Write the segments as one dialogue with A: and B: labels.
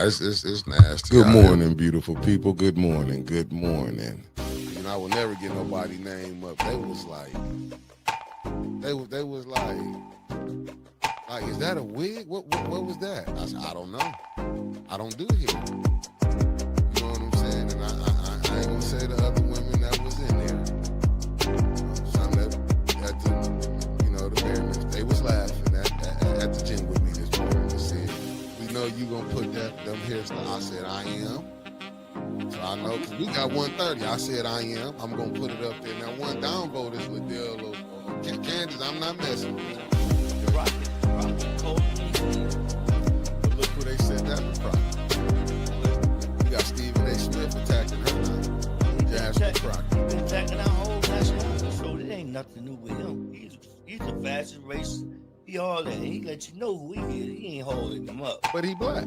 A: Nah, it's nasty. Good morning, beautiful people. Good morning. Good morning. And I will never get nobody name up. They was like, is that a wig? What was that? I said, I don't know. I don't do hair. You know what I'm saying? And I ain't gonna say the other women that was in there. Some that at the, the Merriman, they was laughing at the gym with me this morning. They said, we know you gonna put them hairstyles. I said, I am. So I know, because we got 130. I said, I am. I'm gonna put it up there. Now, one downvote is Liddell or Candace. I'm not messing with you. You're right. But look who they said that was probably. We got Stephen A. Smith attacking her now. Jasmine Crockett.
B: He's been attacking our whole nationality, so it ain't nothing new with him. He's a fascist racist. He all that. He let you know who he is. He ain't holding him up.
A: But he black.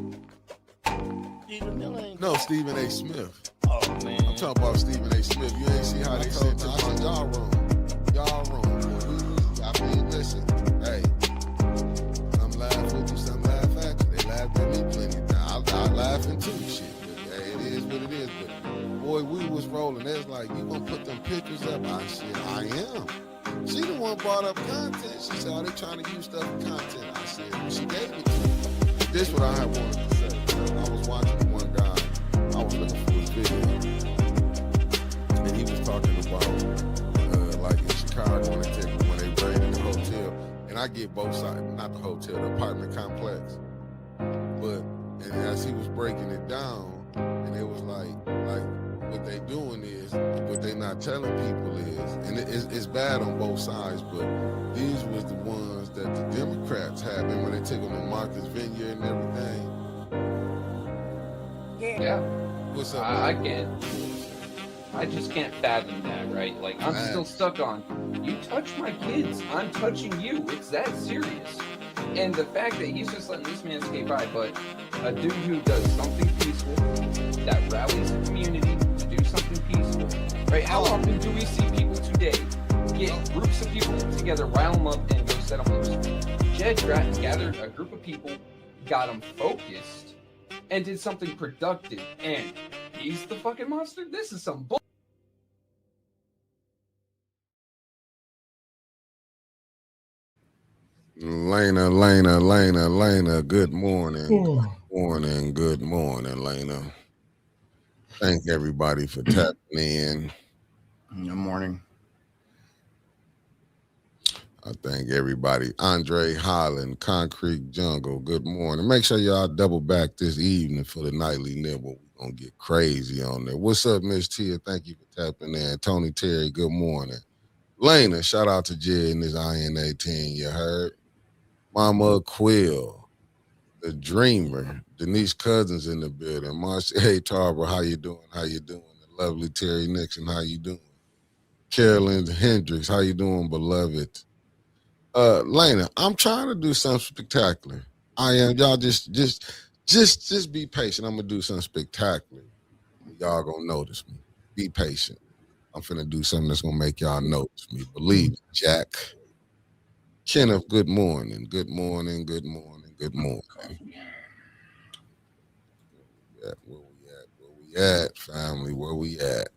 B: Stephen Miller ain't
A: No, Stephen A. Smith.
B: Oh, man.
A: I'm talking about Stephen A. Smith. You ain't see how they said to my y'all wrong. Y'all wrong. I mean, listen, hey. Some laugh with you, some laugh at you. They laughed at me plenty of times. I laughing too, shit. But hey, it is what it is. But boy, we was rolling. They was like, you gonna put them pictures up? I said, I am. She the one brought up content. She said, are they trying to use stuff for content? I said, well, she gave it to me. This what I wanted to say. I was watching one guy. I was looking for his video. And he was talking about, like in Chicago, when they raided the hotel. And I get both sides, not the hotel, the apartment complex. But, and as he was breaking it down, and it was like what they doing is, what they not telling people is, and it's bad on both sides, but these was the ones that the Democrats had, and when they took them to Martha's Vineyard and everything.
C: Yeah.
A: What's up?
C: I just can't fathom that, right? Like, I'm still stuck on, you touch my kids, I'm touching you. It's that serious. And the fact that he's just letting this man skate by, but a dude who does something peaceful, that rallies the community to do something peaceful, right? How often do we see people today get groups of people together, rile them up, and go set them loose? Jed gathered a group of people, got them focused, and did something productive, and he's the fucking monster? This is some bull.
A: Lena, good morning. Good morning, Lena. Thank everybody for tapping in.
D: Good morning.
A: I thank everybody. Andre Holland, Concrete Jungle, good morning. Make sure y'all double back this evening for the nightly nibble. We're going to get crazy on there. What's up, Miss Tia? Thank you for tapping in. Tony Terry, good morning. Lena, shout out to Jed and his INA 10, you heard? Mama Quill, the Dreamer, Denise Cousins in the building. Marcia, hey, Tarver, how you doing? The lovely Terry Nixon, how you doing? Carolyn Hendricks, how you doing, beloved? Lena, I'm trying to do something spectacular. I am. Y'all just be patient. I'm gonna do something spectacular. Y'all gonna notice me. Be patient. I'm finna do something that's gonna make y'all notice me. Believe it, Jack. Kenneth, good morning. Good morning. Where we at, family? Where we at?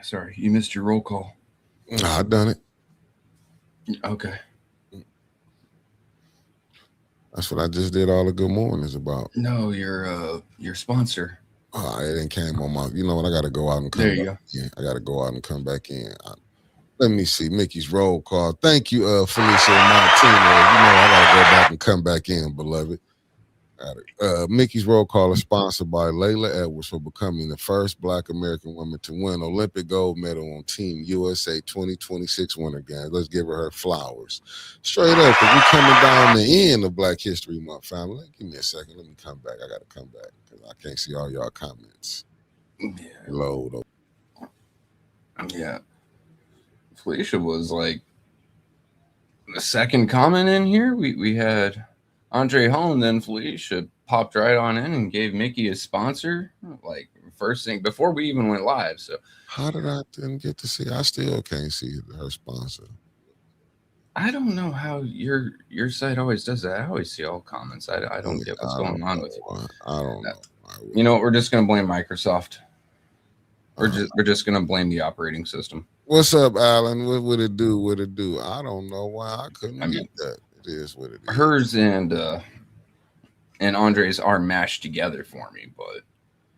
D: Sorry, you missed your roll call.
A: Nah, I done it.
D: Okay.
A: That's what I just did all the good mornings about.
D: No, your sponsor.
A: Oh, it ain't came on my. You know what? I got to go out and come.
D: There you go.
A: Yeah, I got to go out and come back in. Let me see Mickey's roll call. Thank you, Felicia Martinez. You know I got to go back and come back in, beloved. Mickey's roll call is sponsored by Layla Edwards for becoming the first Black American woman to win Olympic gold medal on Team USA 2026 Winter Games. Let's give her flowers. Straight up, because we coming down the end of Black History Month, family. Give me a second. Let me come back. I got to come back because I can't see all y'all comments.
D: Yeah.
A: Load up.
D: Yeah. Felicia was like the second comment in here. We had Andre Holland, then Felicia popped right on in and gave Mickey a sponsor, like first thing before we even went live. So
A: how did I didn't get to see? I still can't see her sponsor.
D: I don't know how your site always does that. I always see all comments. I don't get what's going on with you.
A: I don't know.
D: You know what? We're just gonna blame Microsoft. We're just gonna blame the operating system.
A: What's up, Alan? What would it do? What it do? I don't know why I couldn't get that. It is what it is.
D: Hers and Andre's are mashed together for me, but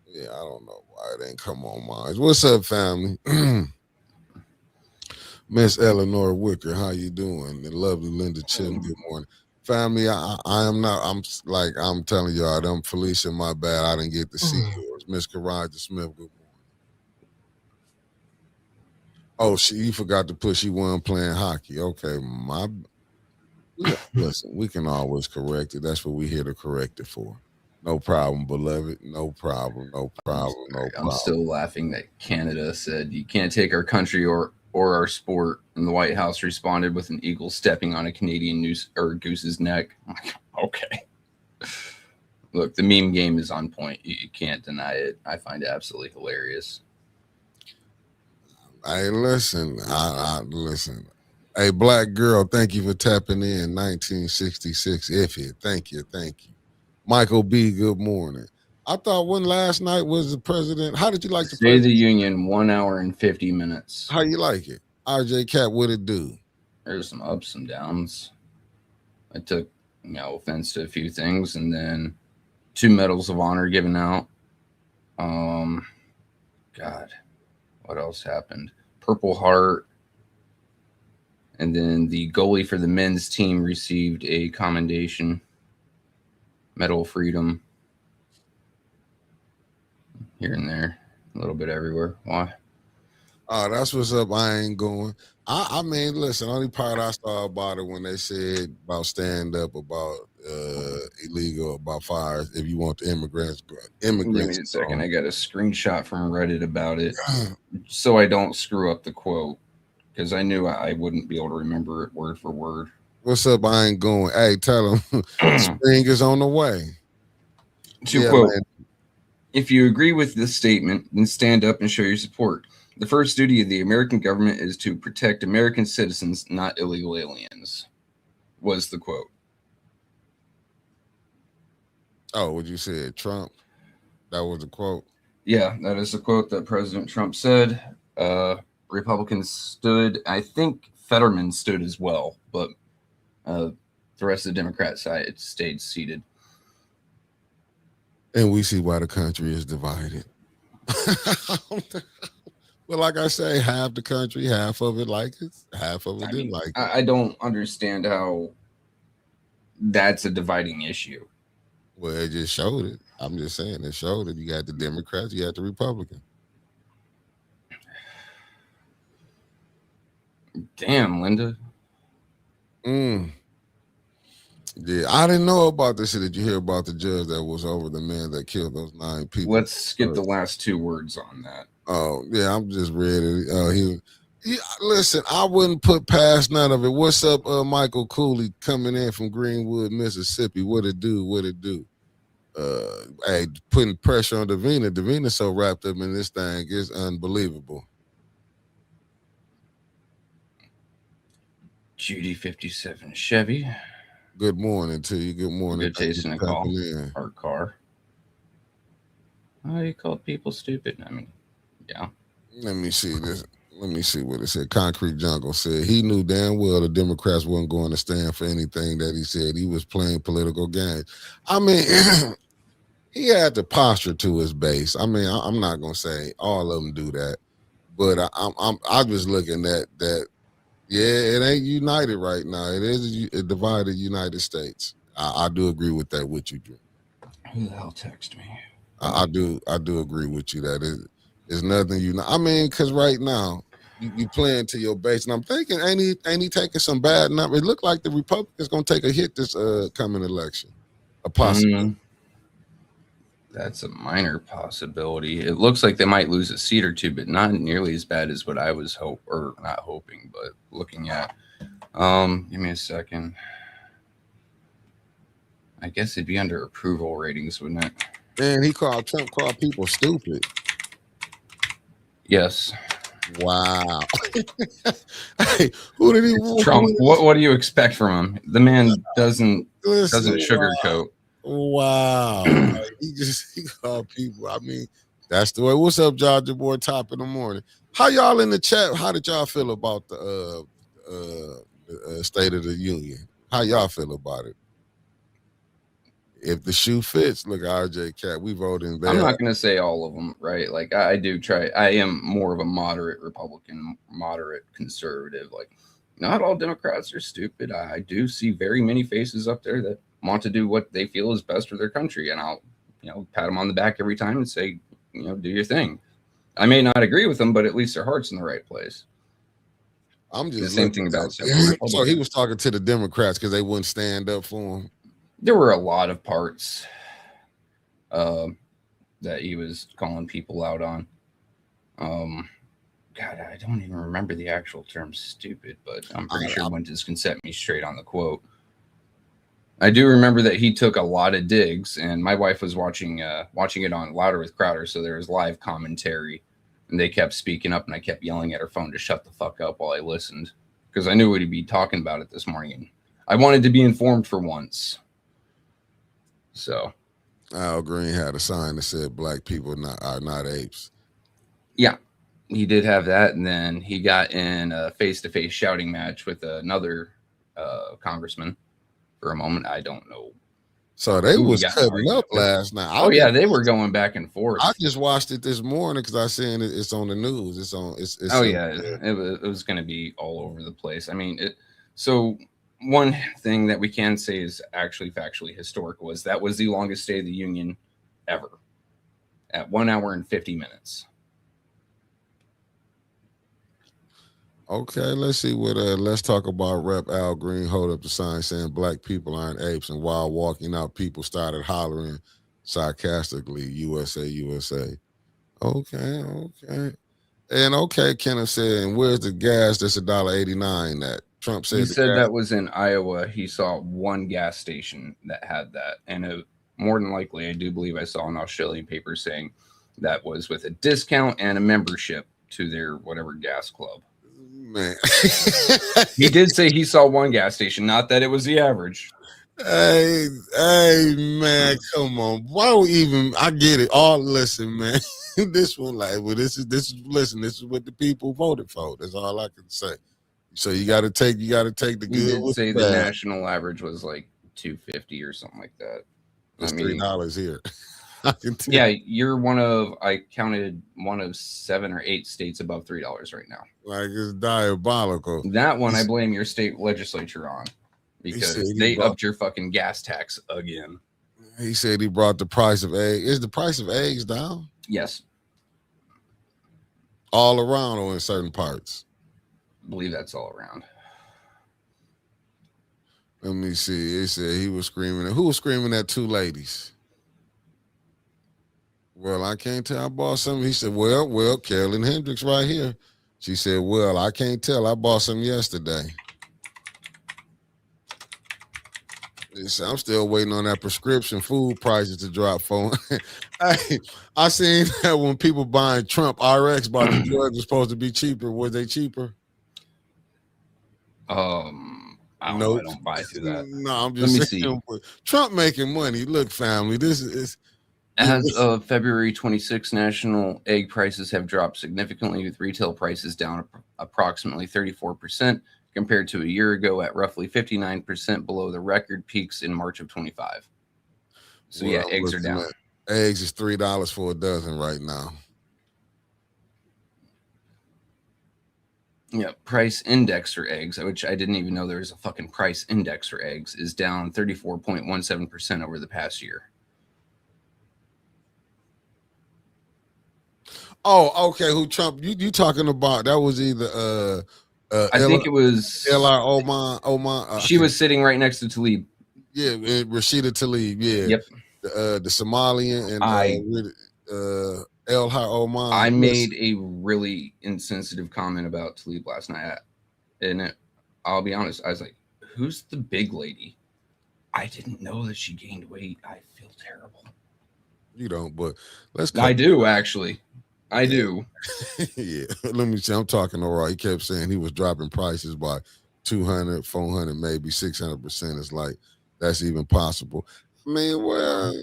A: yeah, I don't know why it ain't come on mine. What's up, family? Miss Eleanor Wicker, how you doing? The lovely Linda Chin, good morning. Family, I am not, I'm telling y'all, I'm Felicia, my bad. I didn't get to see yours. Miss Karaja Smith, good morning. Oh, you forgot to put she wasn't playing hockey. Okay, listen, we can always correct it. That's what we're here to correct it for. No problem, beloved. No problem. No problem. No problem.
D: I'm still laughing that Canada said you can't take our country or our sport, and the White House responded with an eagle stepping on a Canadian goose's neck. I'm like, okay. Look, the meme game is on point. You can't deny it. I find it absolutely hilarious.
A: Hey, listen. I listen. Hey, black girl, thank you for tapping in. 1966 iffy. Thank you. Michael B, good morning. I thought when last night was the president. How did you like the
D: State of the Union, 1 hour and 50 minutes.
A: How you like it? RJ Cat, what it do?
D: There's some ups and downs. I took offense to a few things, and then 2 medals of honor given out. God, what else happened? Purple Heart. And then the goalie for the men's team received a commendation. Medal of Freedom. Here and there. A little bit everywhere. Why?
A: Oh, that's what's up. I ain't going. I mean, listen, only part I saw about it when they said about stand up, about illegal, about fires, if you want the immigrants.
D: Give me a second. I got a screenshot from Reddit about it so I don't screw up the quote, because I knew I wouldn't be able to remember it word for word.
A: What's up? I ain't going. Hey, tell them spring is on the way.
D: To quote, if you agree with this statement, then stand up and show your support. The first duty of the American government is to protect American citizens, not illegal aliens, was the quote.
A: Oh, what you said, Trump? That was the quote?
D: Yeah, that is the quote that President Trump said. Republicans stood. I think Fetterman stood as well, but the rest of the Democrat side stayed seated.
A: And we see why the country is divided. Well, like I say, half the country, half of it like it, half of it didn't like it.
D: I don't understand how that's a dividing issue.
A: Well, it just showed it. I'm just saying, it showed it. You got the Democrats, you got the Republicans.
D: Damn, Linda.
A: Yeah, I didn't know about this shit. Did you hear about the judge that was over the man that killed those 9 people?
D: Let's skip the last 2 words on that.
A: Oh, yeah, I'm just ready. Listen, I wouldn't put past none of it. What's up, Michael Cooley coming in from Greenwood, Mississippi? What it do? Hey, putting pressure on Davina. Davina's so wrapped up in this thing, it's unbelievable.
D: Judy 57 Chevy.
A: Good morning to you. Good morning.
D: Good taste in a call. Our car. Oh, you called people stupid. I mean, yeah.
A: Let me see this. Let me see what it said. Concrete Jungle said he knew damn well the Democrats weren't going to stand for anything that he said. He was playing political games. I mean, he had the posture to his base. I mean, I'm not gonna say all of them do that, but I'm just looking at that. Yeah, it ain't united right now. It is a divided United States. I do agree with that. With you, Drew.
D: Who the hell text me?
A: I do agree with you that it's nothing I mean, because right now you playing to your base, and I'm thinking, ain't he taking some bad numbers? It looked like the Republicans gonna take a hit this coming election. A possibility.
D: That's a minor possibility. It looks like they might lose a seat or 2, but not nearly as bad as what I was not hoping, but looking at. Give me a second. I guess it'd be under approval ratings, wouldn't it?
A: And Trump called people stupid.
D: Yes.
A: Wow. Hey, who did he?
D: Trump. What do you expect from him? The man doesn't
A: Listen,
D: sugarcoat.
A: wow. Like, he called people. I mean, that's the way. What's up, Georgia boy? Top in the morning. How y'all in the chat? How did y'all feel about the State of the Union? How y'all feel about it? If the shoe fits, look, RJ Cat, we voted in there.
D: I'm not going to say all of them, right? Like I do try. I am more of a moderate Republican, moderate conservative. Like not all Democrats are stupid. I do see very many faces up there that want to do what they feel is best for their country, and I'll, pat them on the back every time and say, do your thing. I may not agree with them, but at least their heart's in the right place.
A: I'm just
D: the same thing about
A: so he was talking to the Democrats because they wouldn't stand up for him.
D: There were a lot of parts that he was calling people out on. God, I don't even remember the actual term stupid, but I'm pretty sure Winters can set me straight on the quote. I do remember that he took a lot of digs, and my wife was watching it on Louder with Crowder, so there was live commentary, and they kept speaking up, and I kept yelling at her phone to shut the fuck up while I listened, because I knew what he'd be talking about it this morning, and I wanted to be informed for once. So
A: Al Green had a sign that said black people are not apes.
D: Yeah, he did have that, and then he got in a face-to-face shouting match with another congressman for a moment. I don't know.
A: So they was cutting up last night.
D: Yeah, they were going back and forth.
A: I just watched it this morning because I seen it's on the news. It's
D: it was going to be all over the place. I mean, so one thing that we can say is actually factually historical is that was the longest State of the Union ever at 1 hour and 50 minutes.
A: Okay, let's see what let's talk about Rep. Al Green hold up the sign saying black people aren't apes, and while walking out, people started hollering sarcastically, USA, USA. Okay. And Kenneth said, and where's the gas that's $1.89 that Trump said?
D: He said that was in Iowa. He saw one gas station that had that, and more than likely, I do believe I saw an Australian paper saying that was with a discount and a membership to their whatever gas club.
A: Man,
D: he did say he saw one gas station, not that it was the average.
A: Hey, man, come on. Why we even? I get it. Listen, man. This one, this is what the people voted for. That's all I can say. So you got to take the good.
D: He did say the national average was like $2.50 or something like that.
A: It's $3 here.
D: Yeah, I counted one of 7 or 8 states above $3 right now.
A: Like, it's diabolical.
D: That one I blame your state legislature on, because they upped your fucking gas tax again.
A: He said he brought the price of eggs. Is the price of eggs down?
D: Yes.
A: All around or in certain parts?
D: I believe that's all around.
A: Let me see. He said he was screaming. Who was screaming at 2 ladies? Well, I can't tell. I bought some. He said, well, Carolyn Hendricks right here. She said, well, I can't tell. I bought some yesterday. Said, I'm still waiting on that prescription food prices to drop for. I seen that when people buying Trump RX, bought the drugs was supposed to be cheaper. Was they cheaper?
D: I don't buy through that.
A: No, I'm just saying. Trump making money. Look, family, this is.
D: As of February 26, national egg prices have dropped significantly, with retail prices down approximately 34% compared to a year ago, at roughly 59% below the record peaks in March of 25. So eggs are down.
A: Eggs is $3 for a dozen right now.
D: Yeah, price index for eggs, which I didn't even know there was a fucking price index for eggs, is down 34.17% over the past year.
A: Oh, okay. Who Trump? You talking about? That was either
D: I think it was
A: L.R. Oman.
D: She was sitting right next to Tlaib.
A: Yeah, Rashida Tlaib. Yeah.
D: Yep.
A: The Somalian and L.R. Oman.
D: I made a really insensitive comment about Tlaib last night, and I'll be honest. I was like, "Who's the big lady?" I didn't know that she gained weight. I feel terrible.
A: You don't, but let's.
D: I do actually. I do.
A: Yeah, let me see. I'm talking overall. He kept saying he was dropping prices by 200, 400, maybe 600%. It's like that's even possible. I mean, well,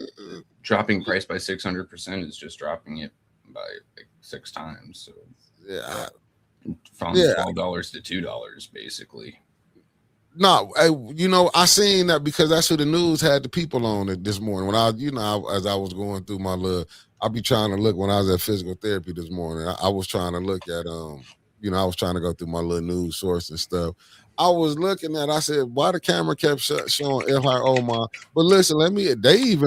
D: Dropping price by 600% is just dropping it by like 6 times. So
A: yeah,
D: from
A: yeah.
D: $12 to $2, basically.
A: No, I seen that because that's who the news had the people on it this morning. When as I was going through my little, I be trying to look when I was at physical therapy this morning. I was trying to look at I was trying to go through my little news source and stuff. I was looking at. I said, why the camera kept showing F-I-O-Ma? But listen, they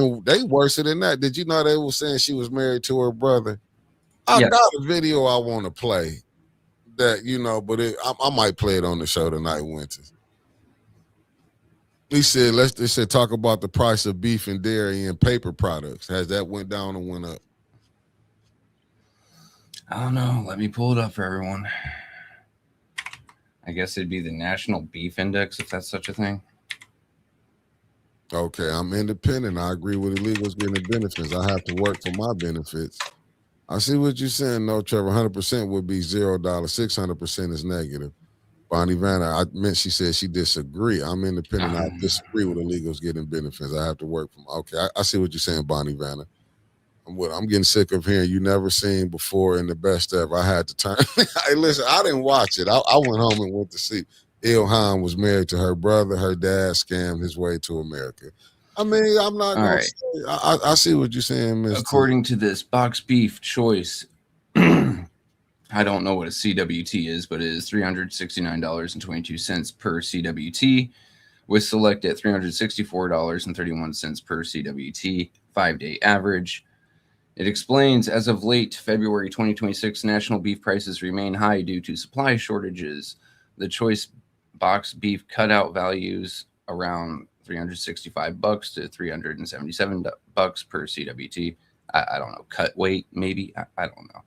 A: worse than that. Did you know they were saying she was married to her brother? I
D: Yes.
A: got a video I want to play that but I might play it on the show tonight, Winters. He said, they said talk about the price of beef and dairy and paper products. Has that went down or went up?
D: I don't know. Let me pull it up for everyone. I guess it'd be the National Beef Index, if that's such a thing.
A: Okay, I'm independent. I agree with illegals getting the benefits. I have to work for my benefits. I see what you're saying. No, Trevor, 100% would be $0. 600% is negative. Bonnie Vanna, she said she disagree. I'm independent. I disagree with illegals getting benefits. I have to work from. Okay, I see what you're saying, Bonnie Vanna. I'm getting sick of hearing you never seen before in the best ever. I had to turn. Hey, listen, I didn't watch it. I went home and went to sleep. Ilhan was married to her brother. Her dad scammed his way to America. I mean, I'm not going to say. I see what you're saying, Mr.
D: According to this box beef choice, I don't know what a CWT is, but it is $369.22 per CWT, with select at $364.31 per CWT, 5-day average. It explains, as of late February 2026, national beef prices remain high due to supply shortages. The choice box beef cutout values around $365 to $377 per CWT. I don't know, cut weight maybe. I don't know.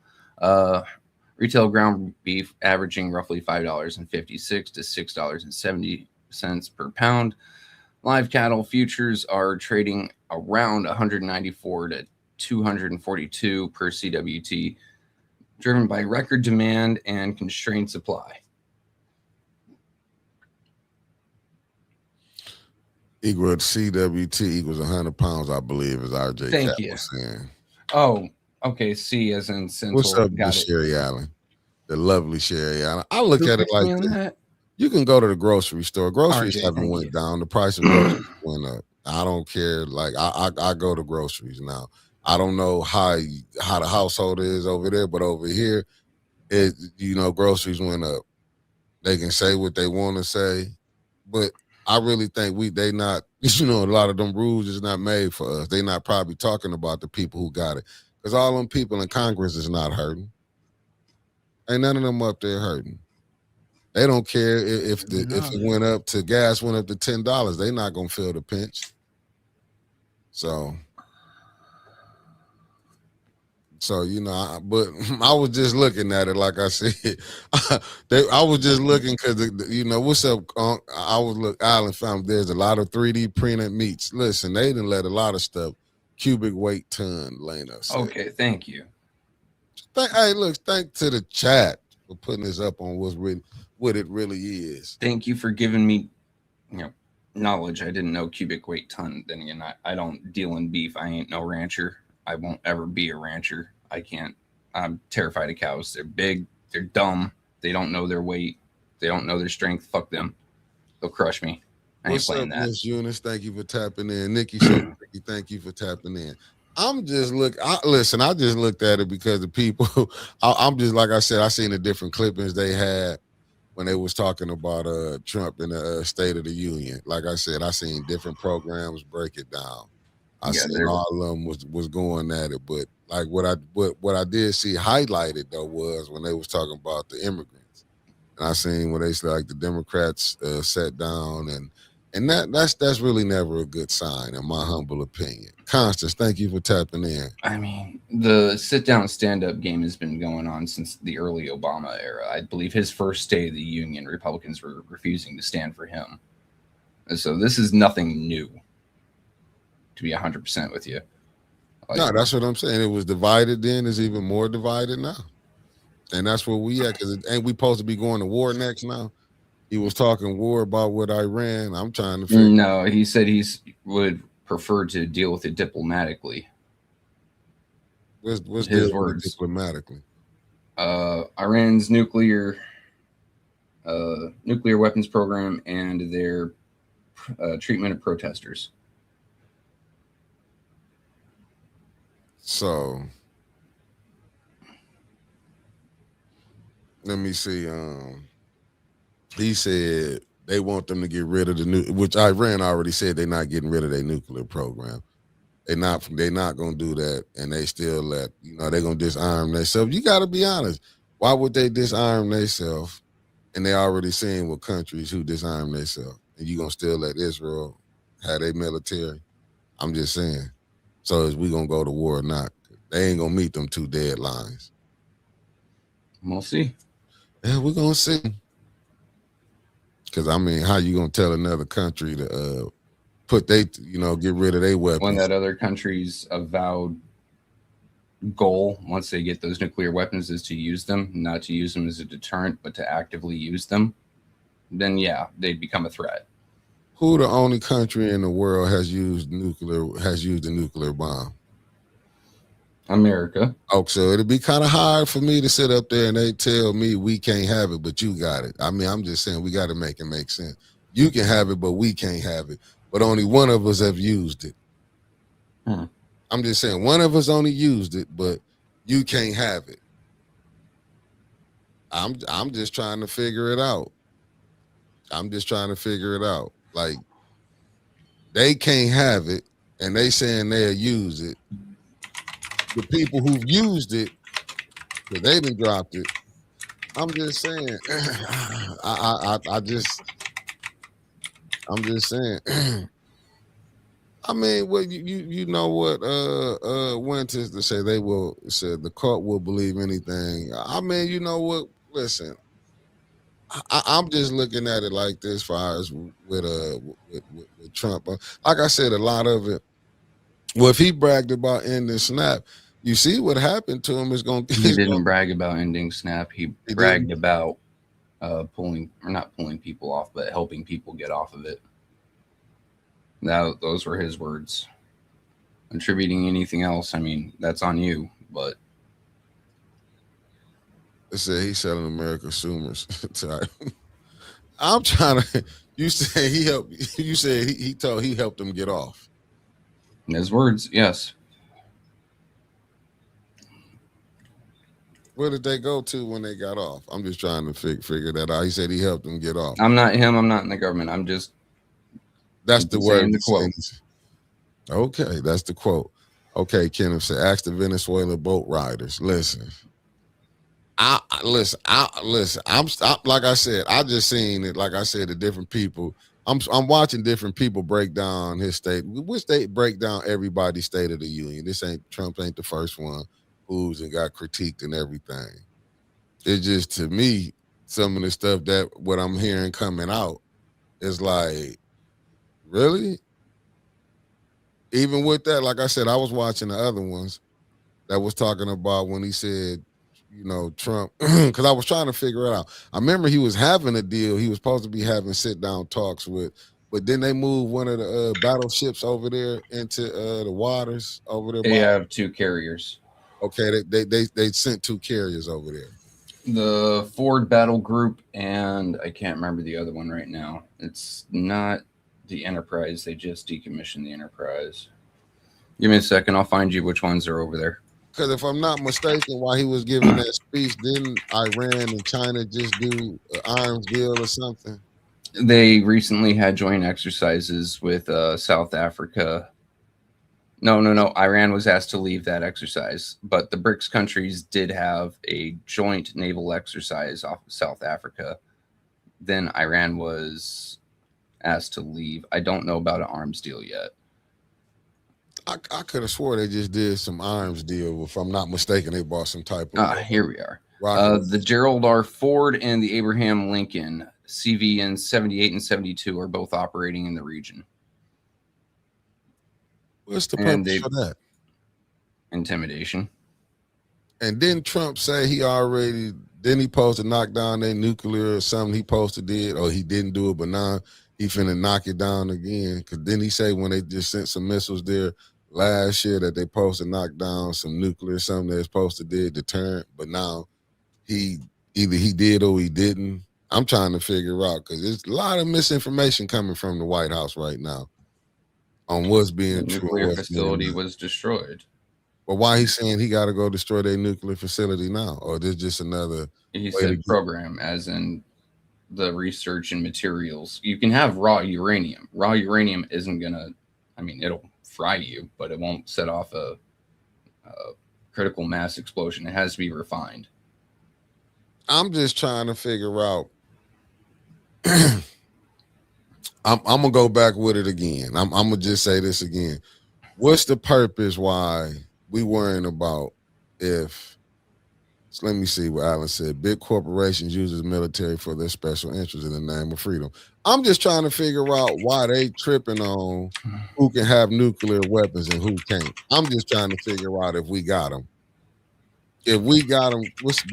D: Retail ground beef averaging roughly $5.56 to $6.70 per pound. Live cattle futures are trading around 194 to 242 per CWT, driven by record demand and constrained supply.
A: Equal CWT equals 100 pounds, I believe, as RJ
D: Thank
A: Cat
D: you.
A: was saying.
D: Oh, okay. C as in Central.
A: What's up, Miss Sherry Allen? The lovely Sherry Allen. I look at it like this. You can go to the grocery store. Groceries haven't went down. The price of groceries went up. I don't care. Like I go to groceries now. I don't know how the household is over there, but over here, groceries went up. They can say what they want to say, but I really think they not. A lot of them rules is not made for us. They not probably talking about the people who got it, because all them people in Congress is not hurting. Ain't none of them up there hurting. They don't care if it went up to gas went up to $10. They not gonna feel the pinch. So but I was just looking at it like I said. I was just looking because what's up? I was Island Family. There's a lot of 3D printed meats. Listen, they didn't let a lot of stuff cubic weight ton. Lena said.
D: Okay, thank you.
A: Thank to the chat for putting this up on what it really is.
D: Thank you for giving me, knowledge. I didn't know cubic weight ton. Then again, I don't deal in beef. I ain't no rancher. I won't ever be a rancher. I can't. I'm terrified of cows. They're big. They're dumb. They don't know their weight. They don't know their strength. Fuck them. They'll crush me. I ain't playing that.
A: Miss Eunice? Thank you for tapping in. Nikki, thank you for tapping in. I'm just I just looked at it because the people. I'm just like I said. I seen the different clippings they had when they was talking about Trump in the State of the Union. Like I said, I seen different programs break it down. I seen all of them was going at it, but like what I did see highlighted though was when they was talking about the immigrants, and I seen when they said like the Democrats sat down and that's really never a good sign in my humble opinion. Constance, thank you for tapping in.
D: I mean, the sit down stand up game has been going on since the early Obama era. I believe his first State of the Union, Republicans were refusing to stand for him, and so this is nothing new. To be 100% with you, Like,
A: No, that's what I'm saying. It was divided then. It's even more divided now. And that's where we at, because ain't we supposed to be going to war next now? He was talking war about with Iran. I'm trying to figure
D: no, he said would prefer to deal with it diplomatically.
A: what's
D: His
A: deal with it
D: words.
A: diplomatically.
D: Iran's nuclear weapons program and their treatment of protesters.
A: So let me see. He said they want them to get rid of which Iran already said they're not getting rid of their nuclear program. They're not gonna do that, and they still they're gonna disarm themselves. You gotta be honest. Why would they disarm themselves? And they already seen what countries who disarm themselves. And you gonna still let Israel have their military? I'm just saying. So is we gonna go to war or not? They ain't gonna meet them two deadlines.
D: We'll see.
A: Yeah, we're gonna see. Because I mean, how you gonna tell another country to get rid of their weapons
D: When that other country's avowed goal, once they get those nuclear weapons, is to use them, not to use them as a deterrent, but to actively use them, then yeah, they'd become a threat.
A: Who the only country in the world has used a nuclear bomb?
D: America.
A: Oh, so it'd be kind of hard for me to sit up there and they tell me we can't have it, but you got it. I mean, I'm just saying we got to make it make sense. You can have it, but we can't have it. But only one of us have used it. I'm just saying one of us only used it, but you can't have it. I'm just trying to figure it out. Like, they can't have it, and they saying they'll use it. The people who've used it, because they done dropped it. I'm just saying. I'm just saying. I mean, well, you know what? Winters to say said the court will believe anything. I mean, you know what? Listen, I'm just looking at it like this, as far as with Trump. Like I said, a lot of it. Well, if he bragged about ending SNAP, you see what happened to him is going.
D: He didn't brag about ending SNAP. He bragged about not pulling people off, but helping people get off of it. Now, those were his words. Attributing anything else, I mean, that's on you. But
A: they said he's selling American consumers. I'm trying to. You say he helped. You said he helped them get off.
D: In his words, yes.
A: Where did they go to when they got off? I'm just trying to figure that out. He said he helped them get off.
D: I'm not him. I'm not in the government. I'm just.
A: That's the word.
D: The quote.
A: Okay, that's the quote. Okay, Kenneth said, ask the Venezuela boat riders. Listen. Listen. I'm like I said, I just seen it. Like I said, the different people. I'm watching different people break down his state. Which they break down everybody's State of the Union. Trump ain't the first one who's and got critiqued and everything. It's just, to me, some of the stuff that what I'm hearing coming out is like, really? Even with that, like I said, I was watching the other ones that was talking about when he said, Trump, because I was trying to figure it out. I remember he was having a deal. He was supposed to be having sit-down talks with, but then they moved one of the battleships over there into the waters over there.
D: They have two carriers.
A: Okay, they sent two carriers over there.
D: The Ford Battle Group, and I can't remember the other one right now. It's not the Enterprise. They just decommissioned the Enterprise. Give me a second. I'll find you which ones are over there.
A: Because if I'm not mistaken, while he was giving that speech, didn't Iran and China just do an arms deal or something?
D: They recently had joint exercises with South Africa. No. Iran was asked to leave that exercise, but the BRICS countries did have a joint naval exercise off of South Africa. Then Iran was asked to leave. I don't know about an arms deal yet.
A: I could have swore they just did some arms deal. If I'm not mistaken, they bought some type of.
D: Here we are. The Gerald R. Ford and the Abraham Lincoln CVN 78 and 72 are both operating in the region.
A: What's the purpose for that?
D: Intimidation.
A: And didn't Trump say he supposed to knock down their nuclear or something he supposed to did, or he didn't do it, but now he finna knock it down again? Because didn't he say when they just sent some missiles there last year that they supposed to knock down some nuclear, something they're supposed to did deterrent, but now he either he did or he didn't. I'm trying to figure out because there's a lot of misinformation coming from the White House right now on what's
D: The
A: being true and
D: nuclear
A: what's being
D: facility
A: not.
D: was destroyed.
A: But why he's saying he got to go destroy their nuclear facility now, or this just another
D: He
A: way to
D: said
A: get?
D: program, as in the research and materials. You can have raw uranium. Raw uranium isn't gonna. I mean, it'll fry you, but it won't set off a critical mass explosion. It has to be refined.
A: I'm just trying to figure out. I'm gonna go back with it again. I'm gonna just say this again. What's the purpose why we worrying about if? So let me see what Alan said. Big corporations use the military for their special interests in the name of freedom. I'm just trying to figure out why they tripping on who can have nuclear weapons and who can't. I'm just trying to figure out if we got them. If we got them,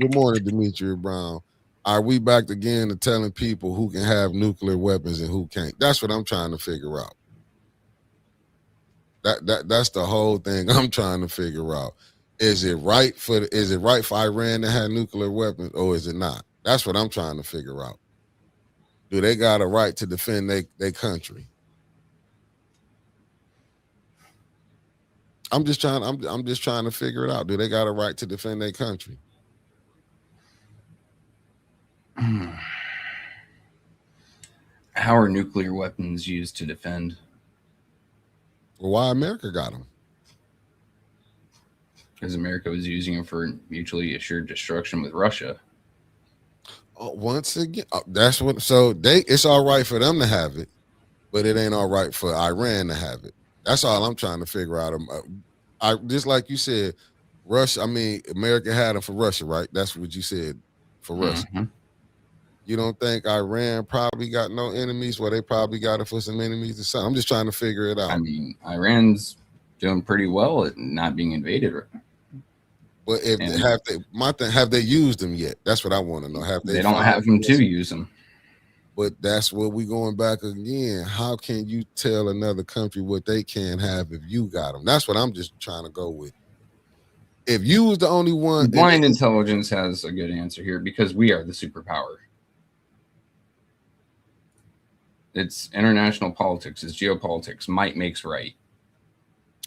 A: good morning, Demetria Brown. Are we back again to telling people who can have nuclear weapons and who can't? That's what I'm trying to figure out. That's the whole thing I'm trying to figure out. Is it right for Iran to have nuclear weapons or is it not? That's what I'm trying to figure out. Do they got a right to defend their country? I'm just trying to figure it out. Do they got a right to defend their country?
D: How are nuclear weapons used to defend?
A: Well, why America got them?
D: Because America was using them for mutually assured destruction with Russia.
A: Once again, that's what. So it's all right for them to have it, but it ain't all right for Iran to have it. That's all I'm trying to figure out. I just like you said, Russia. I mean, America had them for Russia, right? That's what you said for Russia.
D: Mm-hmm.
A: You don't think Iran probably got no enemies? Well, they probably got it for some enemies or something. I'm just trying to figure it out.
D: I mean, Iran's doing pretty well at not being invaded.
A: But have they used them yet? That's what I want to know. Have
D: they don't have them to use them.
A: But that's where we going back again. How can you tell another country what they can have if you got them? That's what I'm just trying to go with. If you was the only one,
D: blind intelligence has a good answer here because we are the superpower. It's international politics. It's geopolitics. Might makes right.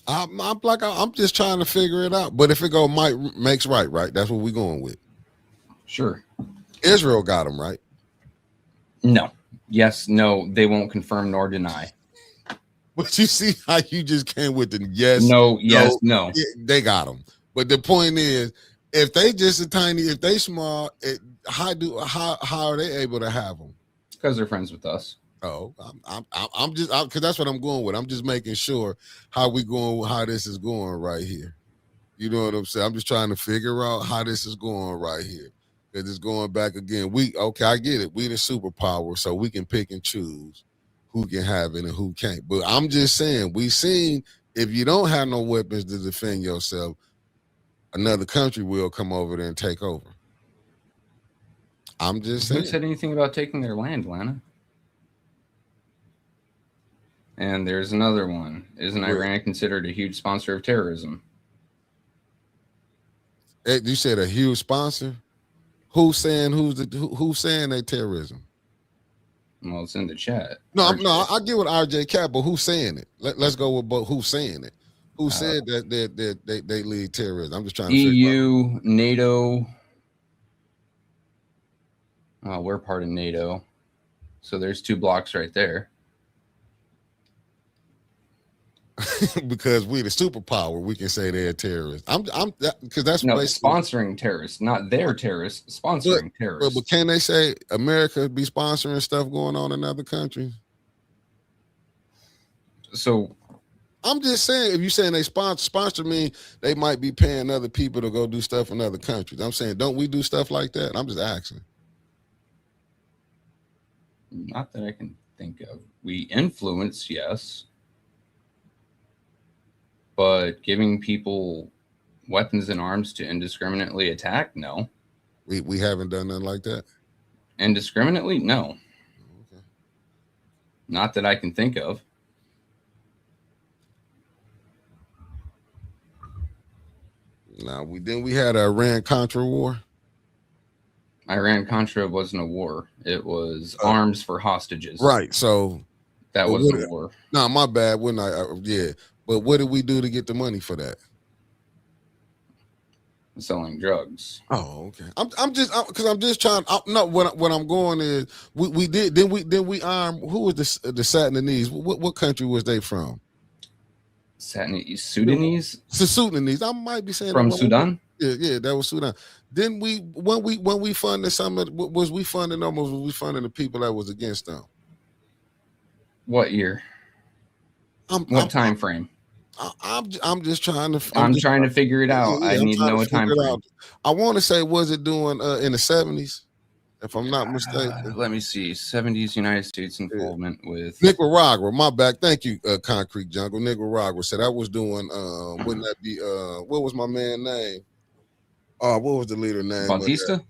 A: I'm just trying to figure it out. But if it go might makes right, that's what we're going with.
D: Sure.
A: Israel got them, right?
D: No. Yes, no, they won't confirm nor deny.
A: But you see how you just came with the yes,
D: no, yes, no.
A: They got them. But the point is, if they just if they small, how are they able to have them?
D: Because they're friends with us.
A: Oh, I'm just because that's what I'm going with. I'm just making sure how this is going right here. You know what I'm saying? I'm just trying to figure out how this is going right here. Because it's going back again. I get it. We the superpower, so we can pick and choose who can have it and who can't. But I'm just saying, we seen if you don't have no weapons to defend yourself, another country will come over there and take over. I'm just saying.
D: Who said anything about taking their land, Lana? And there's another one. Isn't Iran considered a huge sponsor of terrorism?
A: You said a huge sponsor? Who's saying they terrorism?
D: Well, it's in the chat.
A: No, I get with RJ Cap, but who's saying it? Let's go with who's saying it. Who said that they lead terrorism? I'm just trying to figure out.
D: EU, NATO. Well, we're part of NATO. So there's 2 blocks right there.
A: Because we the superpower, we can say they're terrorists. Because that's
D: sponsoring terrorists, not their terrorists, sponsoring terrorists.
A: But can they say America be sponsoring stuff going on in other countries?
D: So
A: I'm just saying, if you're saying they sponsor me, they might be paying other people to go do stuff in other countries. I'm saying, don't we do stuff like that? I'm just asking.
D: Not that I can think of. We influence, yes. But giving people weapons and arms to indiscriminately attack? No.
A: We haven't done nothing like that.
D: Indiscriminately? No.
A: Okay.
D: Not that I can think of.
A: Now we had a Iran-Contra war.
D: Iran-Contra wasn't a war. It was arms for hostages.
A: Right. So
D: that was a war.
A: No, my bad. When yeah. But what did we do to get the money for that?
D: Selling drugs.
A: Oh, okay. I'm just trying. No, what I'm going is we did. Then we armed. Who was the Sudanese? What country was they from?
D: Sudanese.
A: The Sudanese. I might be saying
D: from Sudan.
A: Yeah, that was Sudan. Then when we funded some of, was we funding them, or was we funding the people that was against them?
D: What year? What time frame?
A: I'm just trying to.
D: I'm trying to figure it out. I need to know a time frame.
A: I want to say, was it doing in the 70s? If I'm not mistaken.
D: Let me see. 70s United States involvement with
A: Nicaragua. My back. Thank you, Concrete Jungle. Nicaragua. So that was doing. Wouldn't that be? What was my man name? What was the leader name?
D: Bautista.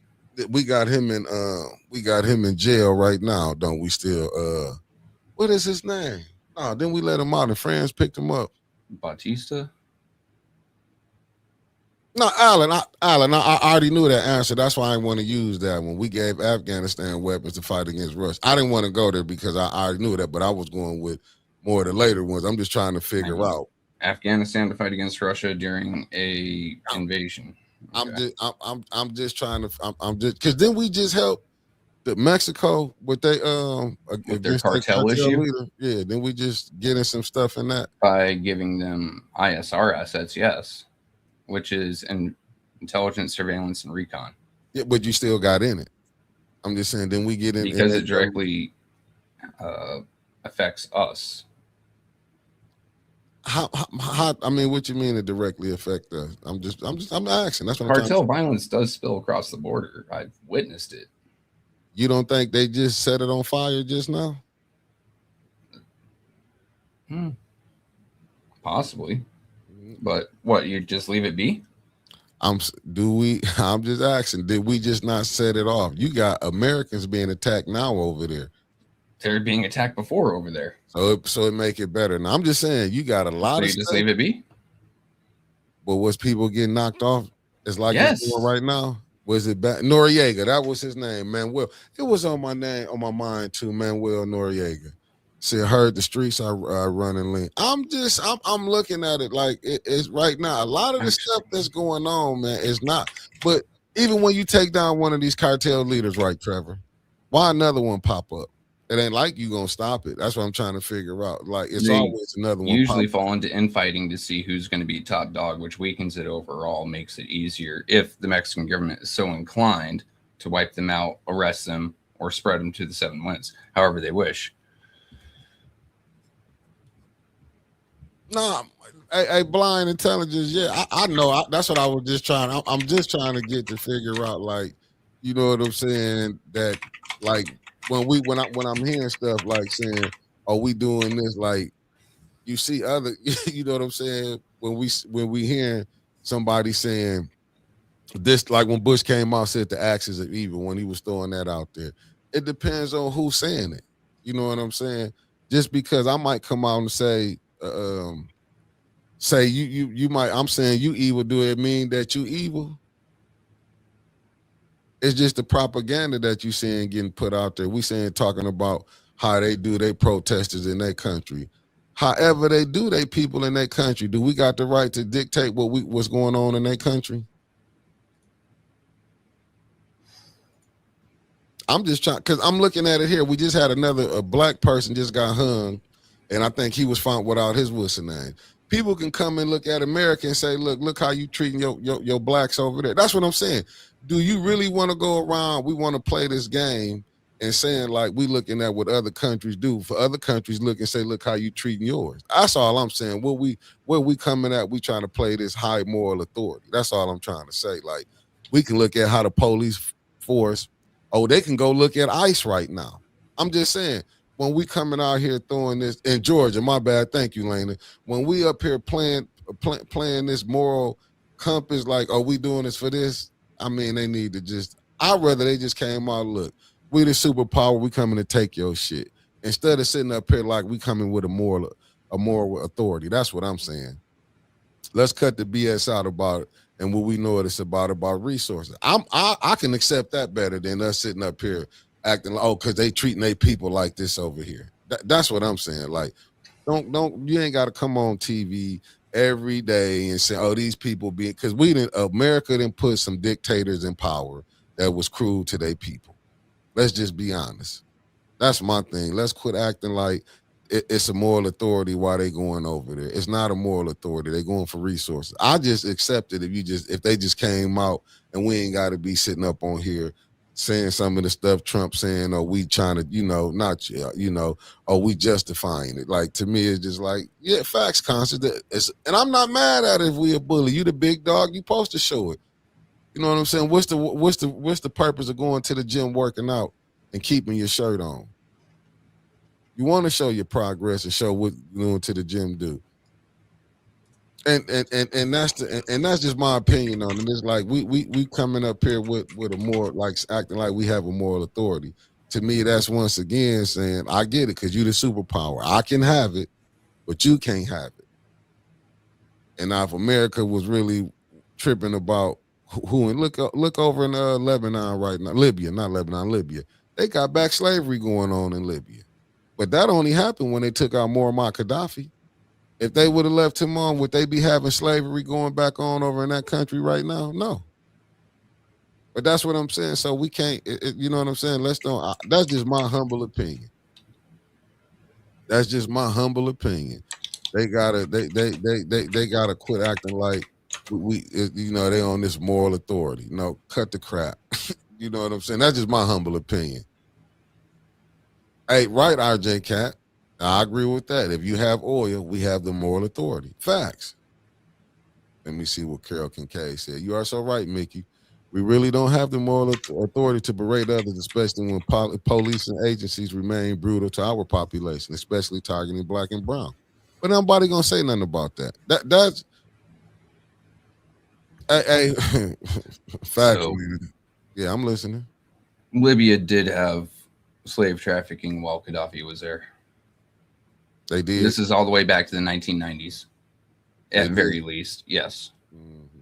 A: We got him in jail right now. Don't we still? What is his name? No, then we let him out and friends picked him up.
D: Bautista?
A: No, Alan. I already knew that answer. That's why I didn't want to use that one. We gave Afghanistan weapons to fight against Russia. I didn't want to go there because I already knew that, but I was going with more of the later ones. I'm just trying to figure out
D: Afghanistan to fight against Russia during a invasion. Okay.
A: I'm just trying to. I'm just because then we just helped Mexico with their
D: cartel issue.
A: Leader. Yeah, then we just getting some stuff in that
D: by giving them ISR assets, yes, which is intelligence, surveillance, and recon.
A: Yeah, but you still got in it. I'm just saying. Then we get in
D: because it directly affects us.
A: How? I mean, what you mean it directly affect us? I'm asking. That's what
D: cartel violence does spill across the border. I've witnessed it.
A: You don't think they just set it on fire just now?
D: Possibly. But what, you just leave it be?
A: I'm just asking, did we just not set it off? You got Americans being attacked now over there.
D: They're being attacked before over there.
A: So it make it better. Now I'm just saying you got a lot of
D: you just leave it be?
A: But was people getting knocked off? It's like
D: yes.
A: It's doing right now. Was it back? Noriega, that was his name, Manuel. It was on my mind too, Manuel Noriega. See, I heard the streets I run and lean. I'm looking at it like it's right now. A lot of the stuff that's going on, man, is not. But even when you take down one of these cartel leaders, right, Trevor, why another one pop up? It ain't like you gonna stop it. That's what I'm trying to figure out. Like it's always another one.
D: Usually fall into infighting to see who's going to be top dog, which weakens it overall, makes it easier if the Mexican government is so inclined to wipe them out, arrest them, or spread them to the 7 winds, however they wish.
A: No, a blind intelligence. Yeah, I know. That's what I was just trying. I'm just trying to get to figure out, like, you know what I'm saying? That like. When I'm hearing stuff like saying, "Are we doing this?" Like, you see other, you know what I'm saying? When we hearing somebody saying this, like when Bush came out, said the axis of evil when he was throwing that out there. It depends on who's saying it. You know what I'm saying? Just because I might come out and say you might. I'm saying you evil. Do it mean that you evil? It's just the propaganda that you seeing getting put out there. We saying talking about how they do their protesters in their country. However they do their people in their country. Do we got the right to dictate what's going on in their country? I'm just trying, because I'm looking at it here. We just had a black person just got hung, and I think he was found without his what's name. People can come and look at America and say, look how you treating your blacks over there. That's what I'm saying. Do you really want to go around? We want to play this game and saying like we looking at what other countries do. For other countries, look and say, look how you treating yours. That's all I'm saying. Where we coming at? We trying to play this high moral authority. That's all I'm trying to say. Like we can look at how the police force. Oh, they can go look at ICE right now. I'm just saying. When we coming out here throwing this in Georgia, my bad. Thank you, Lena. When we up here playing this moral Hump is like, oh, we doing this for this. I mean, they need to just. I'd rather they just came out. Look, we the superpower. We coming to take your shit instead of sitting up here like we coming with a moral authority. That's what I'm saying. Let's cut the BS out about it and what we know what it's about resources. I can accept that better than us sitting up here acting like, oh, because they treating their people like this over here. That's what I'm saying. Like, don't you ain't got to come on TV every day and say, oh, these people being, because America didn't put some dictators in power that was cruel to their people. Let's just be honest. That's my thing. Let's quit acting like it's a moral authority while they going over there. It's not a moral authority. They're going for resources. I just accept it if they just came out and we ain't got to be sitting up on here saying some of the stuff Trump saying, or we trying to, or we justifying it. Like, to me, it's just like, yeah, facts, constant. And I'm not mad at it if we a bully. You the big dog, you supposed to show it. You know what I'm saying? What's the purpose of going to the gym, working out, and keeping your shirt on? You want to show your progress and show what you're going to the gym do. And that's just my opinion on it. It's like we coming up here with a more, like, acting like we have a moral authority. To me, that's once again saying, I get it, because you the superpower. I can have it, but you can't have it. And now if America was really tripping about who, and look over in Lebanon right now, Libya. They got back slavery going on in Libya. But that only happened when they took out Muammar Gaddafi. If they would have left him on, would they be having slavery going back on over in that country right now? No. But that's what I'm saying. So we can't, you know what I'm saying? That's just my humble opinion. That's just my humble opinion. They gotta quit acting like they on this moral authority. No, cut the crap. You know what I'm saying? That's just my humble opinion. Hey, right, RJ Cat. I agree with that. If you have oil, we have the moral authority. Facts. Let me see what Carol Kincaid said. You are so right, Mickey. We really don't have the moral authority to berate others, especially when police and agencies remain brutal to our population, especially targeting Black and brown. But nobody gonna say nothing about that. That's hey facts.
D: So,
A: yeah, I'm listening.
D: Libya did have slave trafficking while Gaddafi was there.
A: They did.
D: This is all the way back to the 1990s, at very least. Yes.
A: Mm-hmm.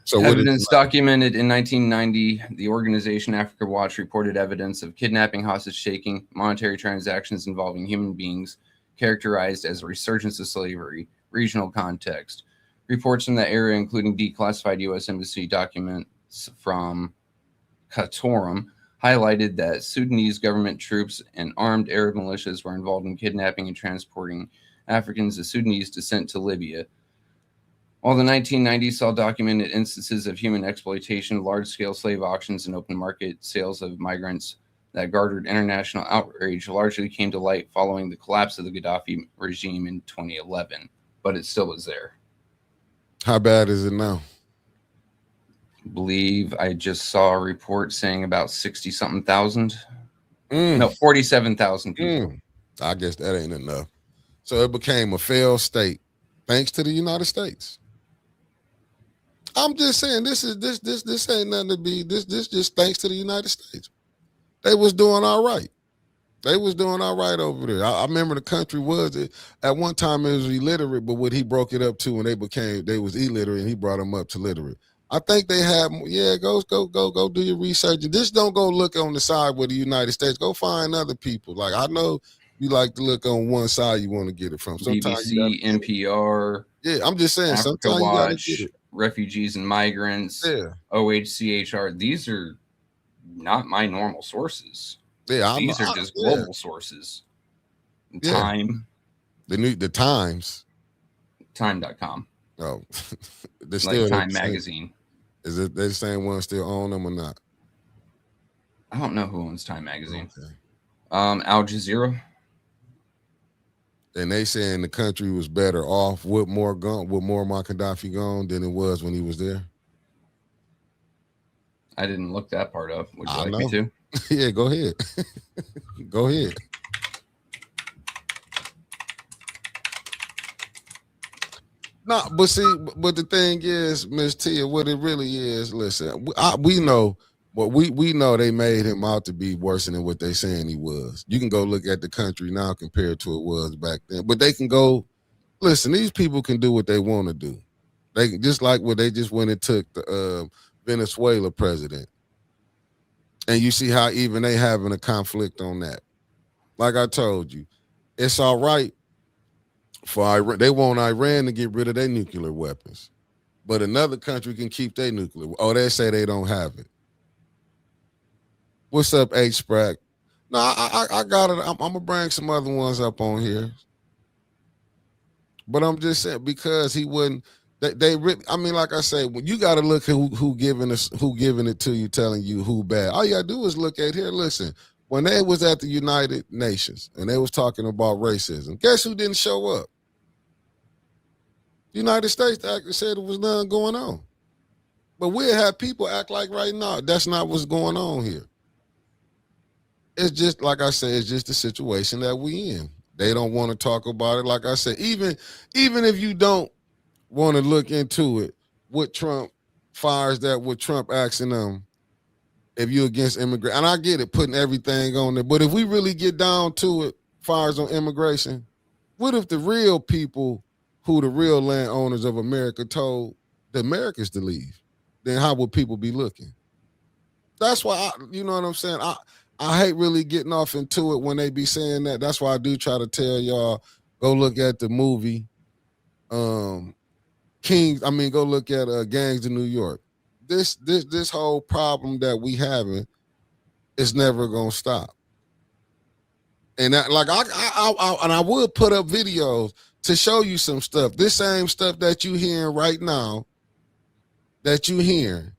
A: So
D: evidence documented in 1990, the organization Africa Watch reported evidence of kidnapping, hostage taking, monetary transactions involving human beings, characterized as a resurgence of slavery, regional context. Reports from that area, including declassified U.S. Embassy documents from Khartoum, highlighted that Sudanese government troops and armed Arab militias were involved in kidnapping and transporting Africans of Sudanese descent to Libya. While the 1990s saw documented instances of human exploitation, large-scale slave auctions, and open market sales of migrants that garnered international outrage largely came to light following the collapse of the Gaddafi regime in 2011, but it still was there.
A: How bad is it now?
D: Believe I just saw a report saying about 60-something thousand. No, 47,000 people.
A: I guess that ain't enough. So it became a failed state thanks to the United States. I'm just saying this ain't nothing to be this just thanks to the United States. They was doing all right. They was doing all right over there. I remember the country was at one time it was illiterate, but what he broke it up to when they was illiterate and he brought them up to literate. I think they have, go do your research. Just don't go look on the side with the United States. Go find other people. Like, I know you like to look on one side you want to get it from. Sometimes
D: BBC, NPR.
A: Yeah, I'm just saying.
D: Africa
A: sometimes
D: Watch,
A: you gotta get it.
D: Refugees and Migrants.
A: Yeah.
D: OHCHR. These are not my normal sources.
A: Yeah,
D: these are just global sources. Time.
A: The Times.
D: Time.com.
A: Oh,
D: like still Time Magazine.
A: Is it they the same one still own them or not?
D: I don't know who owns Time Magazine.
A: Okay.
D: Al Jazeera.
A: And they saying the country was better off with Muammar Gaddafi gone than it was when he was there.
D: I didn't look that part up. Would you like me to?
A: Yeah, go ahead. Go ahead. No, but see, but the thing is, Miss Tia, what it really is. Listen, we know. But we know they made him out to be worse than what they saying he was. You can go look at the country now compared to it was back then. But they can go listen. These people can do what they want to do. They can, just like what they just went and took the Venezuela president, and you see how even they having a conflict on that. Like I told you, it's all right for Iran. They want Iran to get rid of their nuclear weapons, but another country can keep their nuclear. Oh, they say they don't have it. What's up, H Sprack? No, I got it. I'm gonna bring some other ones up on here, but I'm just saying because he wouldn't. I mean, like I say, when you got to look at who giving it to you, telling you who bad. All you gotta do is look at here. Listen, when they was at the United Nations and they was talking about racism, guess who didn't show up? The United States actually said it was none going on, but we have people act like right now that's not what's going on here. It's just like I said, it's just the situation that we in. They don't want to talk about it. Like I said, even if you don't want to look into it, what Trump fires that, what Trump asking them, if you're against immigration, and I get it, putting everything on there. But if we really get down to it, fires on immigration, what if the real people who the real landowners of America told the Americans to leave? Then how would people be looking? That's why you know what I'm saying. I hate really getting off into it when they be saying that. That's why I do try to tell y'all go look at the movie Kings. I mean, go look at Gangs of New York. This whole problem that we having is never gonna stop. And that, like I would put up videos to show you some stuff. This same stuff that you hearing right now, that you hearing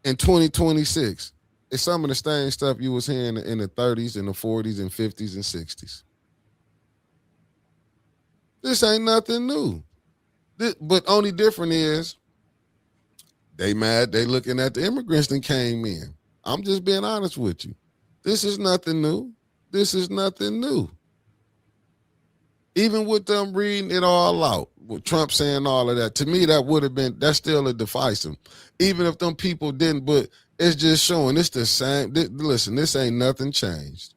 A: in 2026. It's some of the same stuff you was hearing in the 30s and the 40s and 50s and 60s. This ain't nothing new. But only different is they mad, they looking at the immigrants that came in. I'm just being honest with you. This is nothing new. This is nothing new. Even with them reading it all out, with Trump saying all of that, to me, that would have been, that's still a divisive. Even if them people didn't, but it's just showing it's the same. Listen, this ain't nothing changed.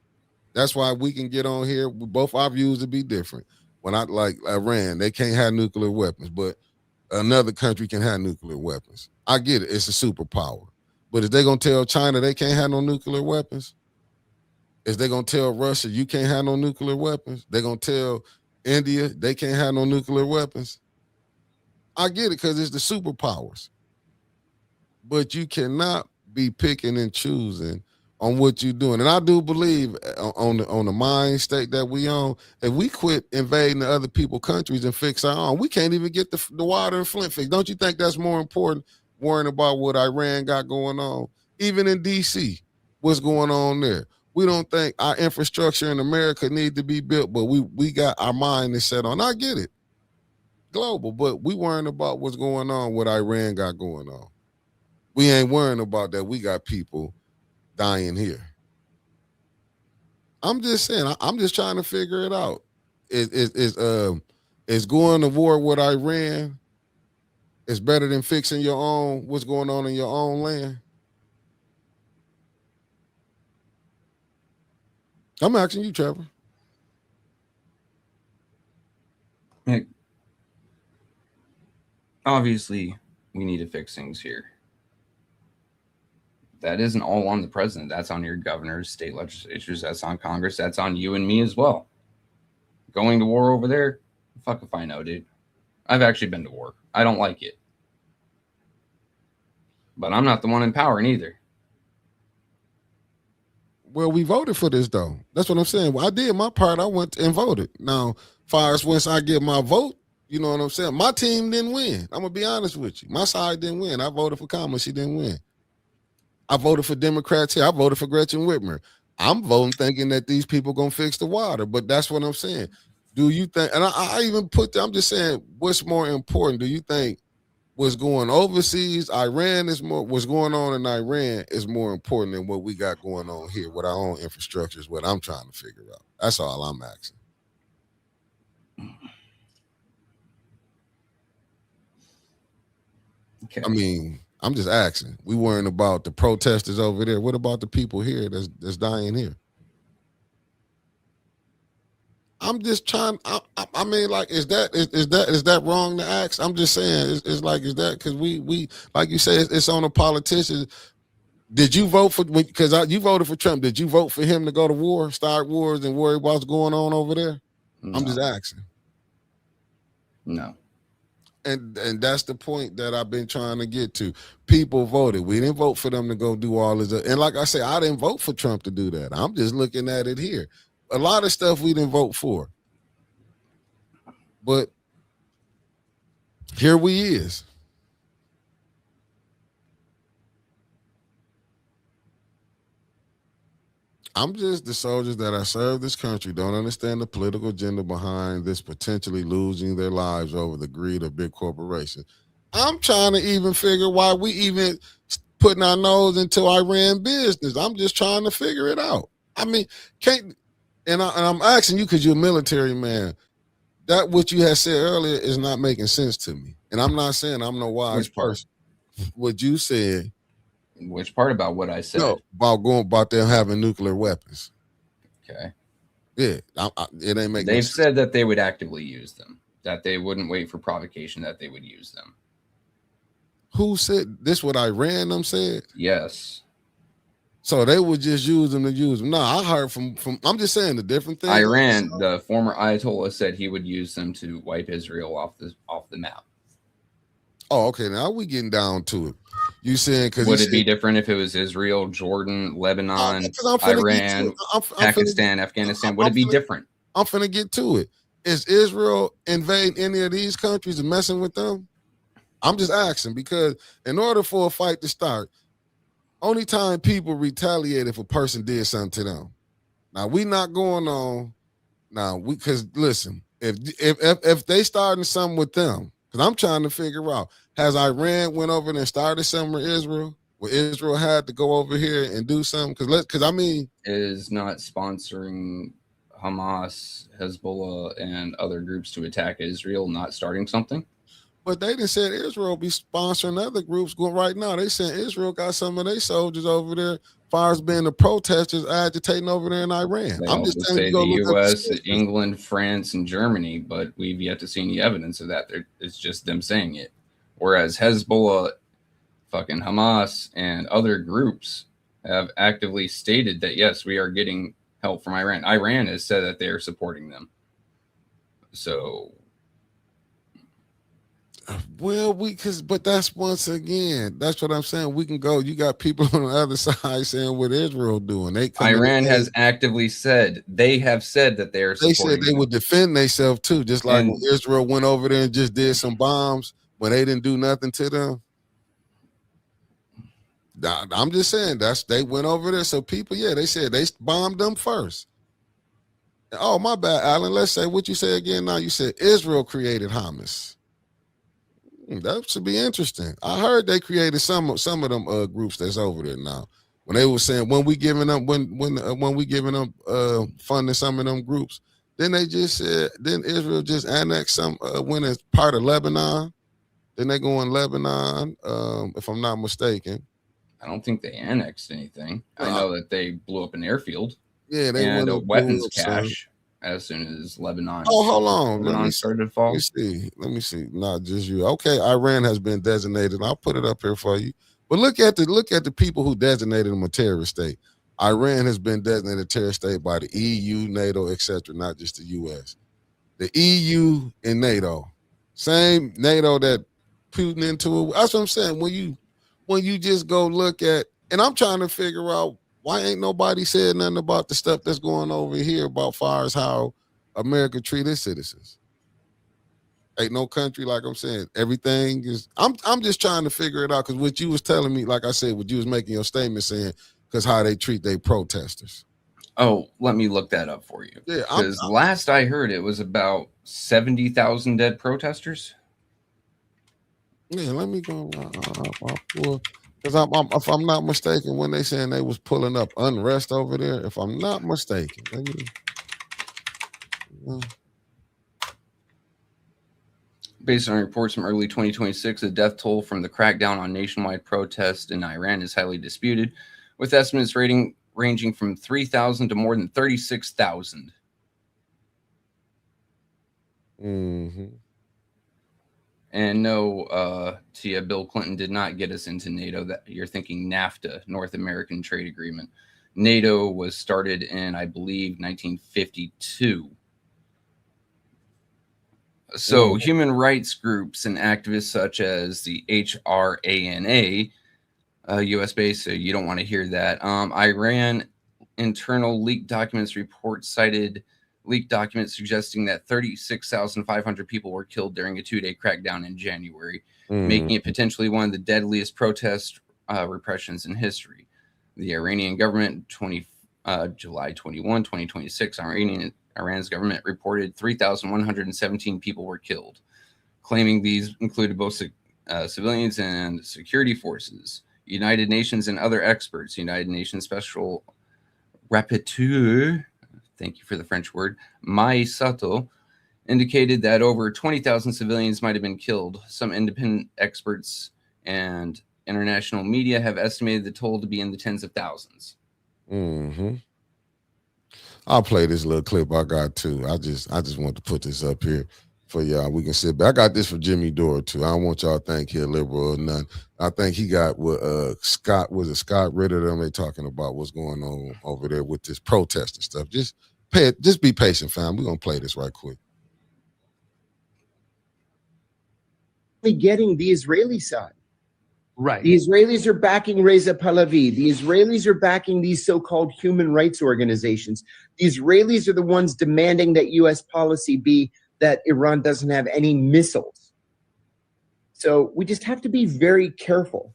A: That's why we can get on here. Both our views would be different. When I like Iran, they can't have nuclear weapons, but another country can have nuclear weapons. I get it. It's a superpower. But if they're going to tell China they can't have no nuclear weapons, if they're going to tell Russia you can't have no nuclear weapons, they're going to tell India they can't have no nuclear weapons. I get it because it's the superpowers. But you cannot be picking and choosing on what you're doing. And I do believe on the mind state that we on, if we quit invading the other people's countries and fix our own, we can't even get the water in Flint fixed. Don't you think that's more important, worrying about what Iran got going on? Even in D.C., what's going on there? We don't think our infrastructure in America need to be built, but we got our mind is set on. I get it, global, but we worrying about what's going on, what Iran got going on. We ain't worrying about that. We got people dying here. I'm just saying. I'm just trying to figure it out. Is going to war with Iran is better than fixing your own what's going on in your own land? I'm asking you, Trevor.
D: Obviously, we need to fix things here. That isn't all on the president. That's on your governors, state legislatures. That's on Congress. That's on you and me as well. Going to war over there? Fuck if I know, dude. I've actually been to war. I don't like it. But I'm not the one in power neither.
A: Well, we voted for this, though. That's what I'm saying. Well, I did my part. I went and voted. Now, far as once I get my vote, you know what I'm saying? My team didn't win. I'm going to be honest with you. My side didn't win. I voted for Kamala. She didn't win. I voted for Democrats here. I voted for Gretchen Whitmer. I'm voting thinking that these people going to fix the water. But that's what I'm saying. Do you think, and I even I'm just saying, what's more important? Do you think what's going overseas, what's going on in Iran is more important than what we got going on here with our own infrastructure is what I'm trying to figure out. That's all I'm asking.
C: Okay.
A: I mean, I'm just asking. We worrying about the protesters over there. What about the people here that's dying here? I'm just trying. I mean, like, is that wrong to ask? I'm just saying. It's like, is that because we like you say, it's on the politicians. Did you vote for because you voted for Trump? Did you vote for him to go to war, start wars, and worry about what's going on over there? I'm just
D: No,
A: asking.
D: no.
A: And that's the point that I've been trying to get to. People voted. We didn't vote for them to go do all this. And like I say, I didn't vote for Trump to do that. I'm just looking at it here. A lot of stuff we didn't vote for. But here we is. I'm just the soldiers that I serve this country don't understand the political agenda behind this potentially losing their lives over the greed of big corporations. I'm trying to even figure why we even putting our nose into Iran business. I'm just trying to figure it out. I mean, can't and I'm asking you because you're a military man. That what you had said earlier is not making sense to me. And I'm not saying I'm no wise
D: Which part?
A: person. What you said,
D: Which part about what I said?
A: no, about them having nuclear weapons.
D: Okay.
A: Yeah, it ain't making.
D: They've said that they would actively use them. That they wouldn't wait for provocation. That they would use them.
A: Who said this? What Iran them said?
D: Yes.
A: So they would just use them to use them. No, I heard from. I'm just saying the different things.
D: Iran, the former Ayatollah, said he would use them to wipe Israel off the map.
A: Oh, okay. Now we getting down to it. You saying because
D: would it be different if it was Israel, Jordan, Lebanon, Iran, Pakistan, Afghanistan? Would it be different?
A: I'm finna get to it. Is Israel invading any of these countries and messing with them? I'm just asking because in order for a fight to start, only time people retaliate if a person did something to them. Now we not going on. Now because listen, if they starting something with them, because I'm trying to figure out, has Iran went over there and started something with Israel? Where Israel had to go over here and do something? Because I mean,
D: is not sponsoring Hamas, Hezbollah, and other groups to attack Israel, not starting something.
A: But they didn't say Israel be sponsoring other groups going right now. They said Israel got some of their soldiers over there, as far as being the protesters agitating over there in Iran.
D: They
A: I'm just
D: also
A: telling
D: say
A: you,
D: the U.S., England, France, and Germany, but we've yet to see any evidence of that. It's just them saying it. Whereas Hezbollah, fucking Hamas, and other groups have actively stated that, yes, we are getting help from Iran. Iran has said that they are supporting them. So...
A: well, but that's once again, that's what I'm saying. We can go. You got people on the other side saying what Israel doing.
D: Iran has actively said they have said that they are.
A: They said they would defend themselves too, just like when Israel went over there and just did some bombs when they didn't do nothing to them. I'm just saying they went over there. So people, yeah, they said they bombed them first. Oh, my bad, Alan. Let's say what you say again. Now you said Israel created Hamas. That should be interesting. I heard they created some of them groups that's over there now. When they were saying when we giving them funding some of them groups, then they just said then Israel just annexed some when it's part of Lebanon. Then they go in Lebanon, if I'm not mistaken.
D: I don't think they annexed anything. I know that they blew up an airfield.
A: Yeah, they
D: and
A: went
D: a weapons cache as soon as Lebanon.
A: Oh, hold on.
D: Lebanon started to fall.
A: Let me see. Not just you. Okay, Iran has been designated. I'll put it up here for you. But look at the people who designated them a terrorist state. Iran has been designated a terrorist state by the EU, NATO, etc., not just the U.S. The EU and NATO, same NATO that Putin into it. That's what I'm saying. When you just go look at, and I'm trying to figure out why ain't nobody said nothing about the stuff that's going over here about far as how America treat its citizens. Ain't no country, like I'm saying, everything is. I'm just trying to figure it out because what you was telling me, like I said, what you was making your statement saying, because how they treat their protesters.
D: Oh, let me look that up for you. Yeah, because last I heard, it was about 70,000 dead protesters.
A: Yeah, let me go. Because if I'm not mistaken, when they saying they was pulling up unrest over there, if I'm not mistaken,
D: Based on reports from early 2026, the death toll from the crackdown on nationwide protests in Iran is highly disputed, with estimates ranging from 3,000 to more than 36,000.
A: Mm-hmm.
D: And no, Tia, Bill Clinton did not get us into NATO. That you're thinking NAFTA, North American Trade Agreement. NATO was started in, I believe, 1952. So human rights groups and activists such as the HRANA, U.S. based, so you don't want to hear that. Iran internal leaked documents report cited leaked documents suggesting that 36,500 people were killed during a 2-day crackdown in January, making it potentially one of the deadliest protest repressions in history. The Iranian government, July 21, 2026, Iran's government reported 3,117 people were killed, claiming these included both civilians and security forces. United Nations and other experts, United Nations Special Rapporteur, thank you for the French word, Mai Sato, indicated that over 20,000 civilians might have been killed. Some independent experts and international media have estimated the toll to be in the tens of thousands.
A: Mm-hmm. I'll play this little clip I got too. I just want to put this up here for y'all. We can sit back. I got this for Jimmy Dore too. I don't want y'all to think he a liberal or none. I think he got what Scott Ritter them. They talking about what's going on over there with this protest and stuff. Just be patient, fam. We're gonna play this right quick.
E: Getting the Israeli side.
F: Right.
E: The Israelis are backing Reza Pahlavi. The Israelis are backing these so-called human rights organizations. The Israelis are the ones demanding that U.S. policy be that Iran doesn't have any missiles. So we just have to be very careful.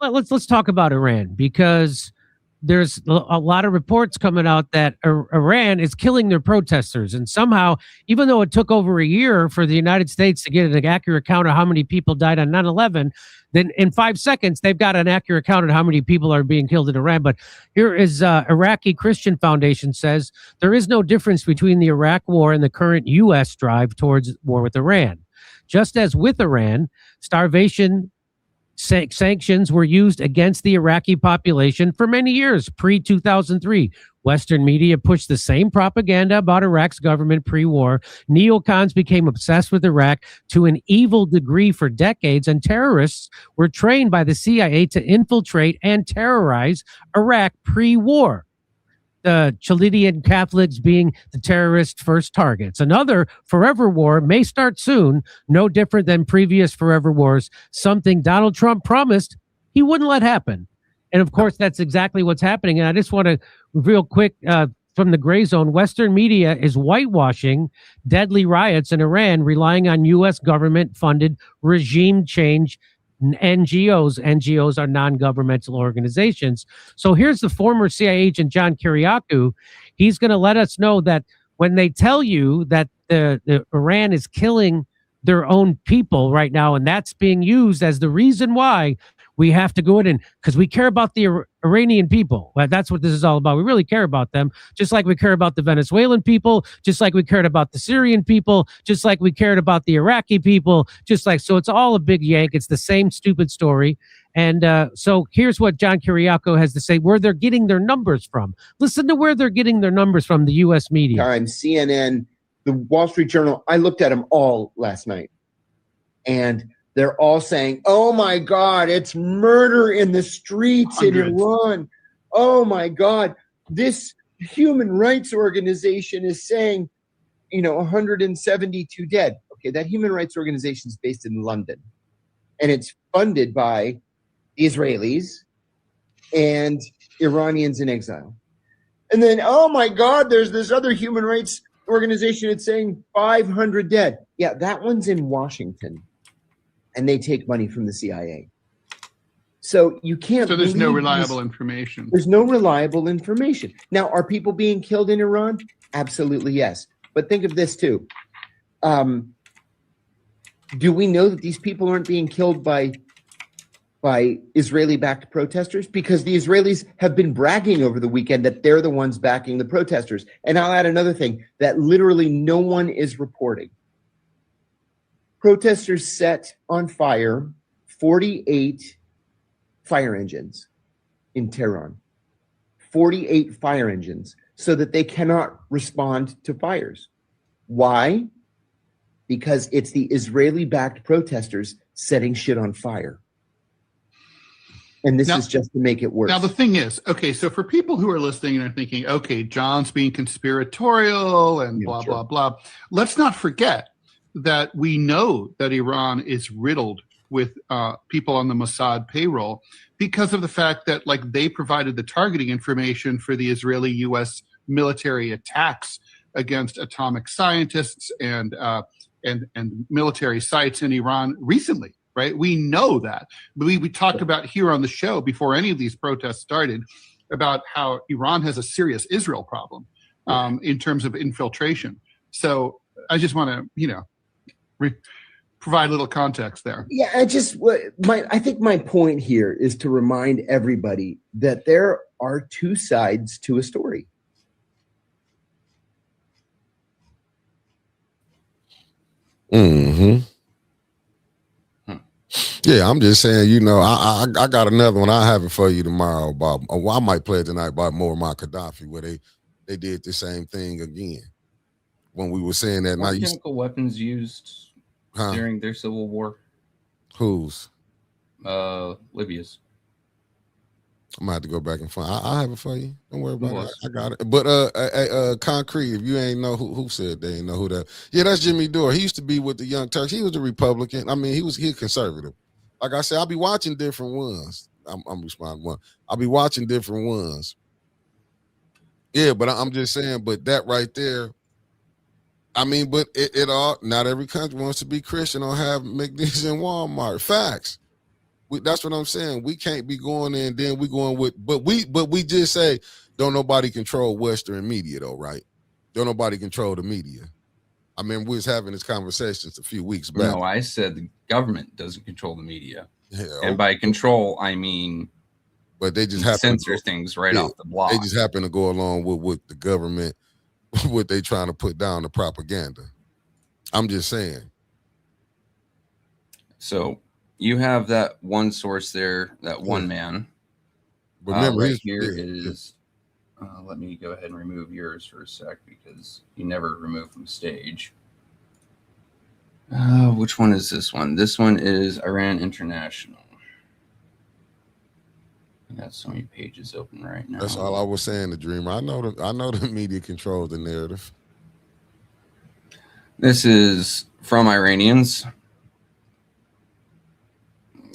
F: Well, let's talk about Iran, because there's a lot of reports coming out that Iran is killing their protesters. And somehow, even though it took over a year for the United States to get an accurate count of how many people died on 9/11, then in 5 seconds, they've got an accurate count of how many people are being killed in Iran. But here is Iraqi Christian Foundation says there is no difference between the Iraq war and the current U.S. drive towards war with Iran. Just as with Iran, starvation sanctions were used against the Iraqi population for many years, pre-2003. Western media pushed the same propaganda about Iraq's government pre-war. Neocons became obsessed with Iraq to an evil degree for decades, and terrorists were trained by the CIA to infiltrate and terrorize Iraq pre-war. The Chaldean Catholics being the terrorist first targets. Another forever war may start soon, no different than previous forever wars, something Donald Trump promised he wouldn't let happen. And of course, that's exactly what's happening. And I just want to, real quick, from the gray zone, Western media is whitewashing deadly riots in Iran, relying on U.S. government-funded regime change NGOs. NGOs are non-governmental organizations. So here's the former CIA agent John Kiriakou. He's going to let us know that when they tell you that the Iran is killing their own people right now, and that's being used as the reason why we have to go in, and because we care about the Iranian people. Well, that's what this is all about. We really care about them, just like we care about the Venezuelan people, just like we cared about the Syrian people, just like we cared about the Iraqi people, just like, so it's all a big yank. It's the same stupid story. And so here's what John Kiriakou has to say, where they're getting their numbers from. Listen to where they're getting their numbers from, the U.S. media.
E: Times, CNN, the Wall Street Journal. I looked at them all last night. And they're all saying, oh, my God, it's murder in the streets in Iran. Oh, my God. This human rights organization is saying, 172 dead. Okay, that human rights organization is based in London. And it's funded by the Israelis and Iranians in exile. And then, oh, my God, there's this other human rights organization that's saying 500 dead. Yeah, that one's in Washington. And they take money from the CIA. So you can't.
G: So there's no reliable information.
E: There's no reliable information. Now, are people being killed in Iran? Absolutely, yes. But think of this too. Do we know that these people aren't being killed by by Israeli-backed protesters? Because the Israelis have been bragging over the weekend that they're the ones backing the protesters. And I'll add another thing that literally no one is reporting. Protesters set on fire 48 fire engines in Tehran. 48 fire engines, so that they cannot respond to fires. Why? Because it's the Israeli-backed protesters setting shit on fire. And this is just to make it worse.
G: Now, the thing is, okay, so for people who are listening and are thinking, okay, John's being conspiratorial and blah, blah, blah, let's not forget that we know that Iran is riddled with people on the Mossad payroll because of the fact that, like, they provided the targeting information for the Israeli-U.S. military attacks against atomic scientists and military sites in Iran recently. Right, we know that. We talked about here on the show before any of these protests started about how Iran has a serious Israel problem in terms of infiltration. So I just want to, provide a little context there.
E: Yeah, I think my point here is to remind everybody that there are two sides to a story.
A: Mm-hmm. Yeah, I'm just saying, I got another one I have it for you tomorrow about, I might play it tonight about Muammar Gaddafi, where they did the same thing again. When we were saying that
D: Were chemical weapons used during their civil war?
A: Whose?
D: Libya's.
A: I'm gonna have to go back and find. I have it for you. Don't worry about it. I got it. But Concrete, if you ain't know who said they ain't know who that. Yeah, that's Jimmy Dore. He used to be with the Young Turks. He was a Republican. I mean, he conservative. Like I said, I'll be watching different ones. I'm responding one. I'll be watching different ones. Yeah, but I'm just saying, but that right there, I mean, but it all, not every country wants to be Christian or have McDonald's and Walmart. Facts. That's what I'm saying. We can't be going in, then we going with, but we just say, don't nobody control Western media though, right? Don't nobody control the media. I mean, we was having this conversations a few weeks back.
D: No, I said the government doesn't control the media.
A: Yeah,
D: and by control, I mean,
A: but they just happen
D: censor things right off the block.
A: They just happen to go along with the government, what they trying to put down, the propaganda. I'm just saying.
D: So you have that one source there, that one man.
A: Remember,
D: right here is. Let me go ahead and remove yours for a sec because you never remove from stage. Which one is this one? This one is Iran International. I got so many pages open right now.
A: That's all I was saying, the Dreamer. I know the media controls the narrative.
D: This is from Iranians.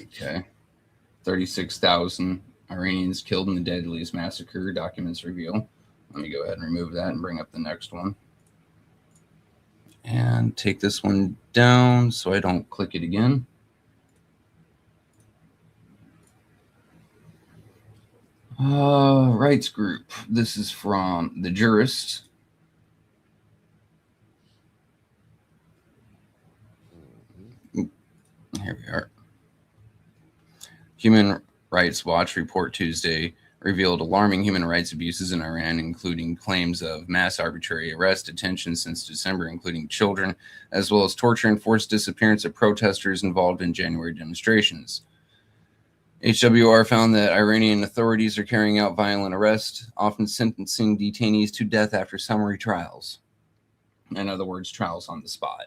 D: Okay. 36,000 Iranians killed in the deadliest massacre, documents reveal. Let me go ahead and remove that and bring up the next one. And take this one down so I don't click it again. Rights group. This is from The Jurist. Here we are. Human Rights Watch report Tuesday revealed alarming human rights abuses in Iran, including claims of mass arbitrary arrest, detention since December, including children, as well as torture and forced disappearance of protesters involved in January demonstrations. HWR found that Iranian authorities are carrying out violent arrests, often sentencing detainees to death after summary trials. In other words, trials on the spot.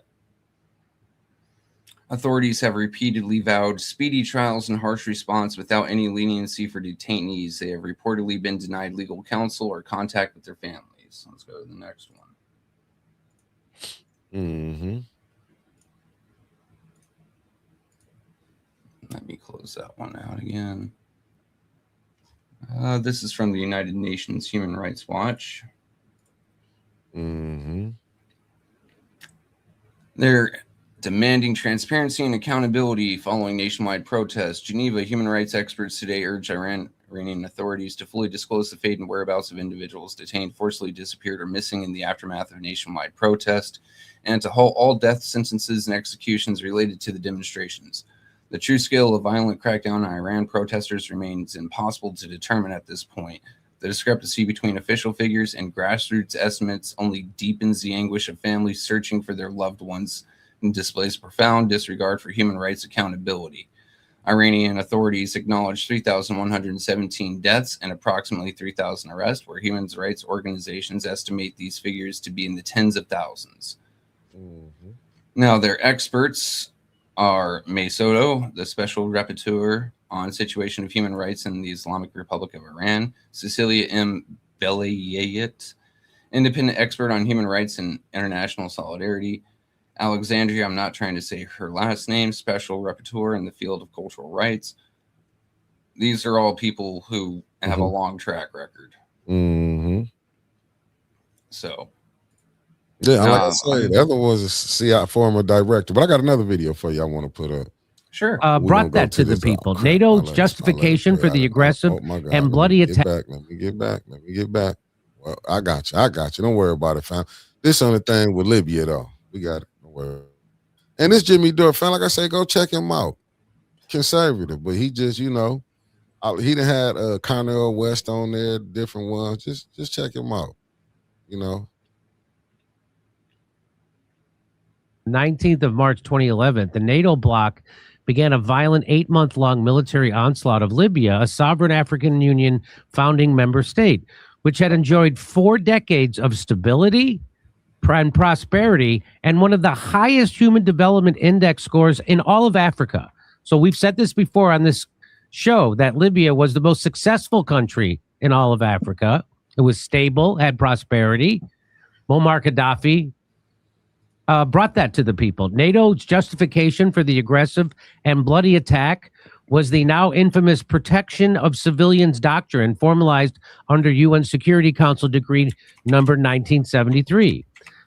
D: Authorities have repeatedly vowed speedy trials and harsh response without any leniency for detainees. They have reportedly been denied legal counsel or contact with their families. Let's go to the next one.
A: Mm-hmm.
D: Let me close that one out again. This is from the United Nations Human Rights Watch.
A: Mm-hmm.
D: They're demanding transparency and accountability following nationwide protests. Geneva human rights experts today urged Iranian authorities to fully disclose the fate and whereabouts of individuals detained, forcibly disappeared, or missing in the aftermath of nationwide protest, and to halt all death sentences and executions related to the demonstrations. The true scale of violent crackdown on Iran protesters remains impossible to determine at this point. The discrepancy between official figures and grassroots estimates only deepens the anguish of families searching for their loved ones and displays profound disregard for human rights accountability. Iranian authorities acknowledged 3,117 deaths and approximately 3,000 arrests, where human rights organizations estimate these figures to be in the tens of thousands. Mm-hmm. Now, their experts are May Soto, the special rapporteur on situation of human rights in the Islamic Republic of Iran, Cecilia M. Belayet, independent expert on human rights and international solidarity, Alexandria, I'm not trying to say her last name, special rapporteur in the field of cultural rights. These are all people who have a long track record.
H: Mm-hmm.
D: So,
H: yeah, like I say, the other was a former director. But I got another video for you I want to put up.
D: Sure.
F: Brought that to the people. NATO's justification for the aggressive and bloody attack.
H: Let me get back. Well, I got you. Don't worry about it, fam. This on the thing with Libya, though. We got it. Don't worry. And this Jimmy Dore, fam, like I say, go check him out. Conservative, but he just, he done had Cornel West on there, different ones. Just check him out.
F: 19th of March 2011, the NATO bloc began a violent 8-month-long military onslaught of Libya, a sovereign African Union founding member state, which had enjoyed 4 decades of stability and prosperity and one of the highest human development index scores in all of Africa. So we've said this before on this show that Libya was the most successful country in all of Africa. It was stable, had prosperity. Muammar Gaddafi brought that to the people. NATO's justification for the aggressive and bloody attack was the now infamous protection of civilians doctrine formalized under UN Security Council Decree number 1973.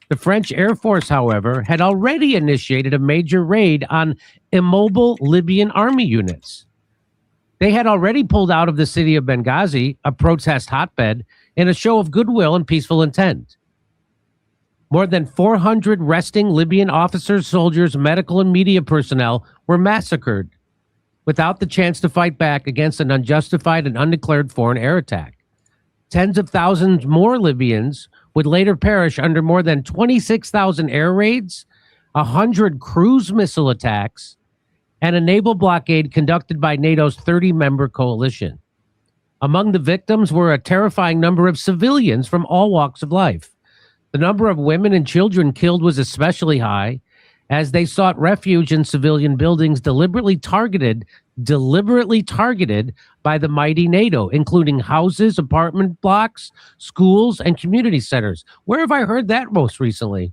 F: The French Air Force, however, had already initiated a major raid on immobile Libyan army units. They had already pulled out of the city of Benghazi, a protest hotbed, in a show of goodwill and peaceful intent. More than 400 resting Libyan officers, soldiers, medical, and media personnel were massacred without the chance to fight back against an unjustified and undeclared foreign air attack. Tens of thousands more Libyans would later perish under more than 26,000 air raids, 100 cruise missile attacks, and a naval blockade conducted by NATO's 30-member coalition. Among the victims were a terrifying number of civilians from all walks of life. The number of women and children killed was especially high, as they sought refuge in civilian buildings deliberately targeted by the mighty NATO, including houses, apartment blocks, schools, and community centers. Where have I heard that most recently?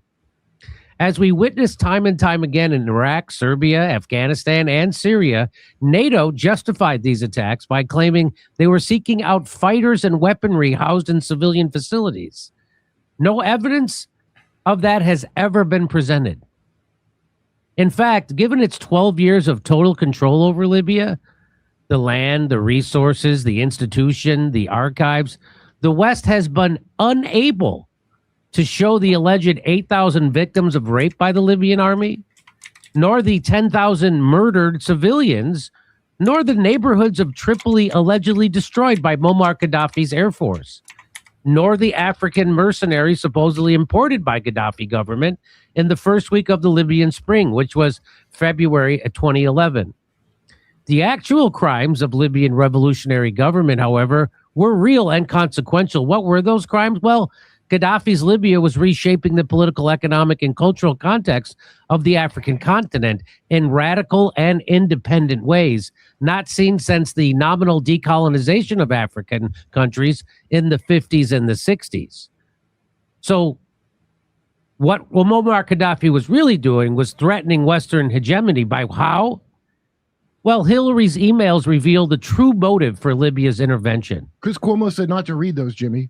F: As we witnessed time and time again in Iraq, Serbia, Afghanistan, and Syria, NATO justified these attacks by claiming they were seeking out fighters and weaponry housed in civilian facilities. No evidence of that has ever been presented. In fact, given its 12 years of total control over Libya, the land, the resources, the institution, the archives, the West has been unable to show the alleged 8,000 victims of rape by the Libyan army, nor the 10,000 murdered civilians, nor the neighborhoods of Tripoli allegedly destroyed by Muammar Gaddafi's air force, nor the African mercenaries supposedly imported by Gaddafi government in the first week of the Libyan Spring, which was February 2011. The actual crimes of Libyan revolutionary government, however, were real and consequential. What were those crimes? Well, Gaddafi's Libya was reshaping the political, economic, and cultural context of the African continent in radical and independent ways, not seen since the nominal decolonization of African countries in the 50s and the 60s. So what Muammar Gaddafi was really doing was threatening Western hegemony by how? Well, Hillary's emails revealed the true motive for Libya's intervention.
I: Chris Cuomo said not to read those, Jimmy.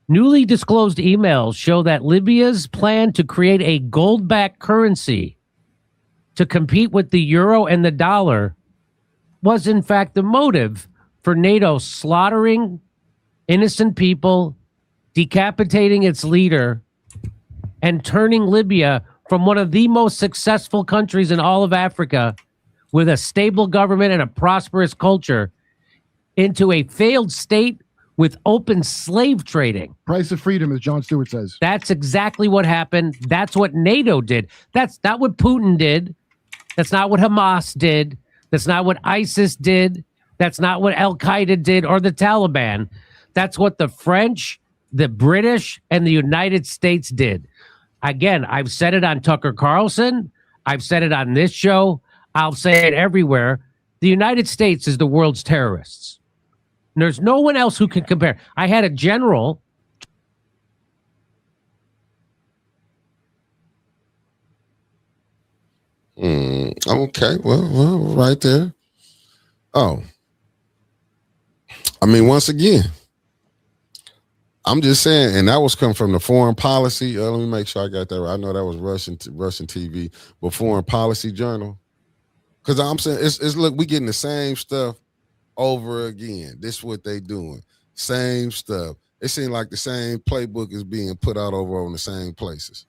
F: Newly disclosed emails show that Libya's plan to create a gold-backed currency to compete with the euro and the dollar was, in fact, the motive for NATO slaughtering innocent people, decapitating its leader, and turning Libya from one of the most successful countries in all of Africa, with a stable government and a prosperous culture into a failed state with open slave trading.
I: Price of freedom, as Jon Stewart says.
F: That's exactly what happened. That's what NATO did. That's not what Putin did. That's not what Hamas did. That's not what ISIS did. That's not what Al Qaeda did or the Taliban. That's what the French, the British, and the United States did. Again, I've said it on Tucker Carlson. I've said it on this show. I'll say it everywhere. The United States is the world's terrorists. And there's no one else who can compare. I had a general.
H: Okay, well, right there. Oh, I mean, once again, I'm just saying, and that was come from the foreign policy. Let me make sure I got that right. I know that was Russian TV, but Foreign Policy Journal. Because I'm saying, it's look, we getting the same stuff over again. This is what they doing. Same stuff. It seems like the same playbook is being put out over on the same places.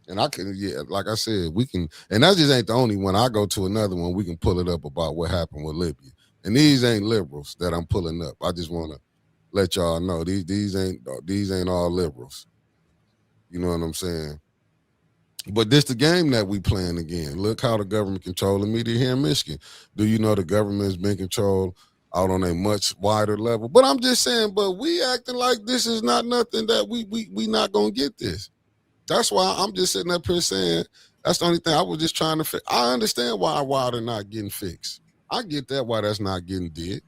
H: And I can, yeah, like I said, we can, and that just ain't the only one. I go to another one, we can pull it up about what happened with Libya. And these ain't liberals that I'm pulling up. I just want to let y'all know these ain't all liberals. You know what I'm saying? But this the game that we playing again. Look how the government control the media here in Michigan. Do you know the government has been controlled out on a much wider level? But I'm just saying, but we acting like this is not nothing that we not gonna get this. That's why I'm just sitting up here saying that's the only thing I was just trying to fix. I understand why they're not getting fixed. I get that why that's not getting did.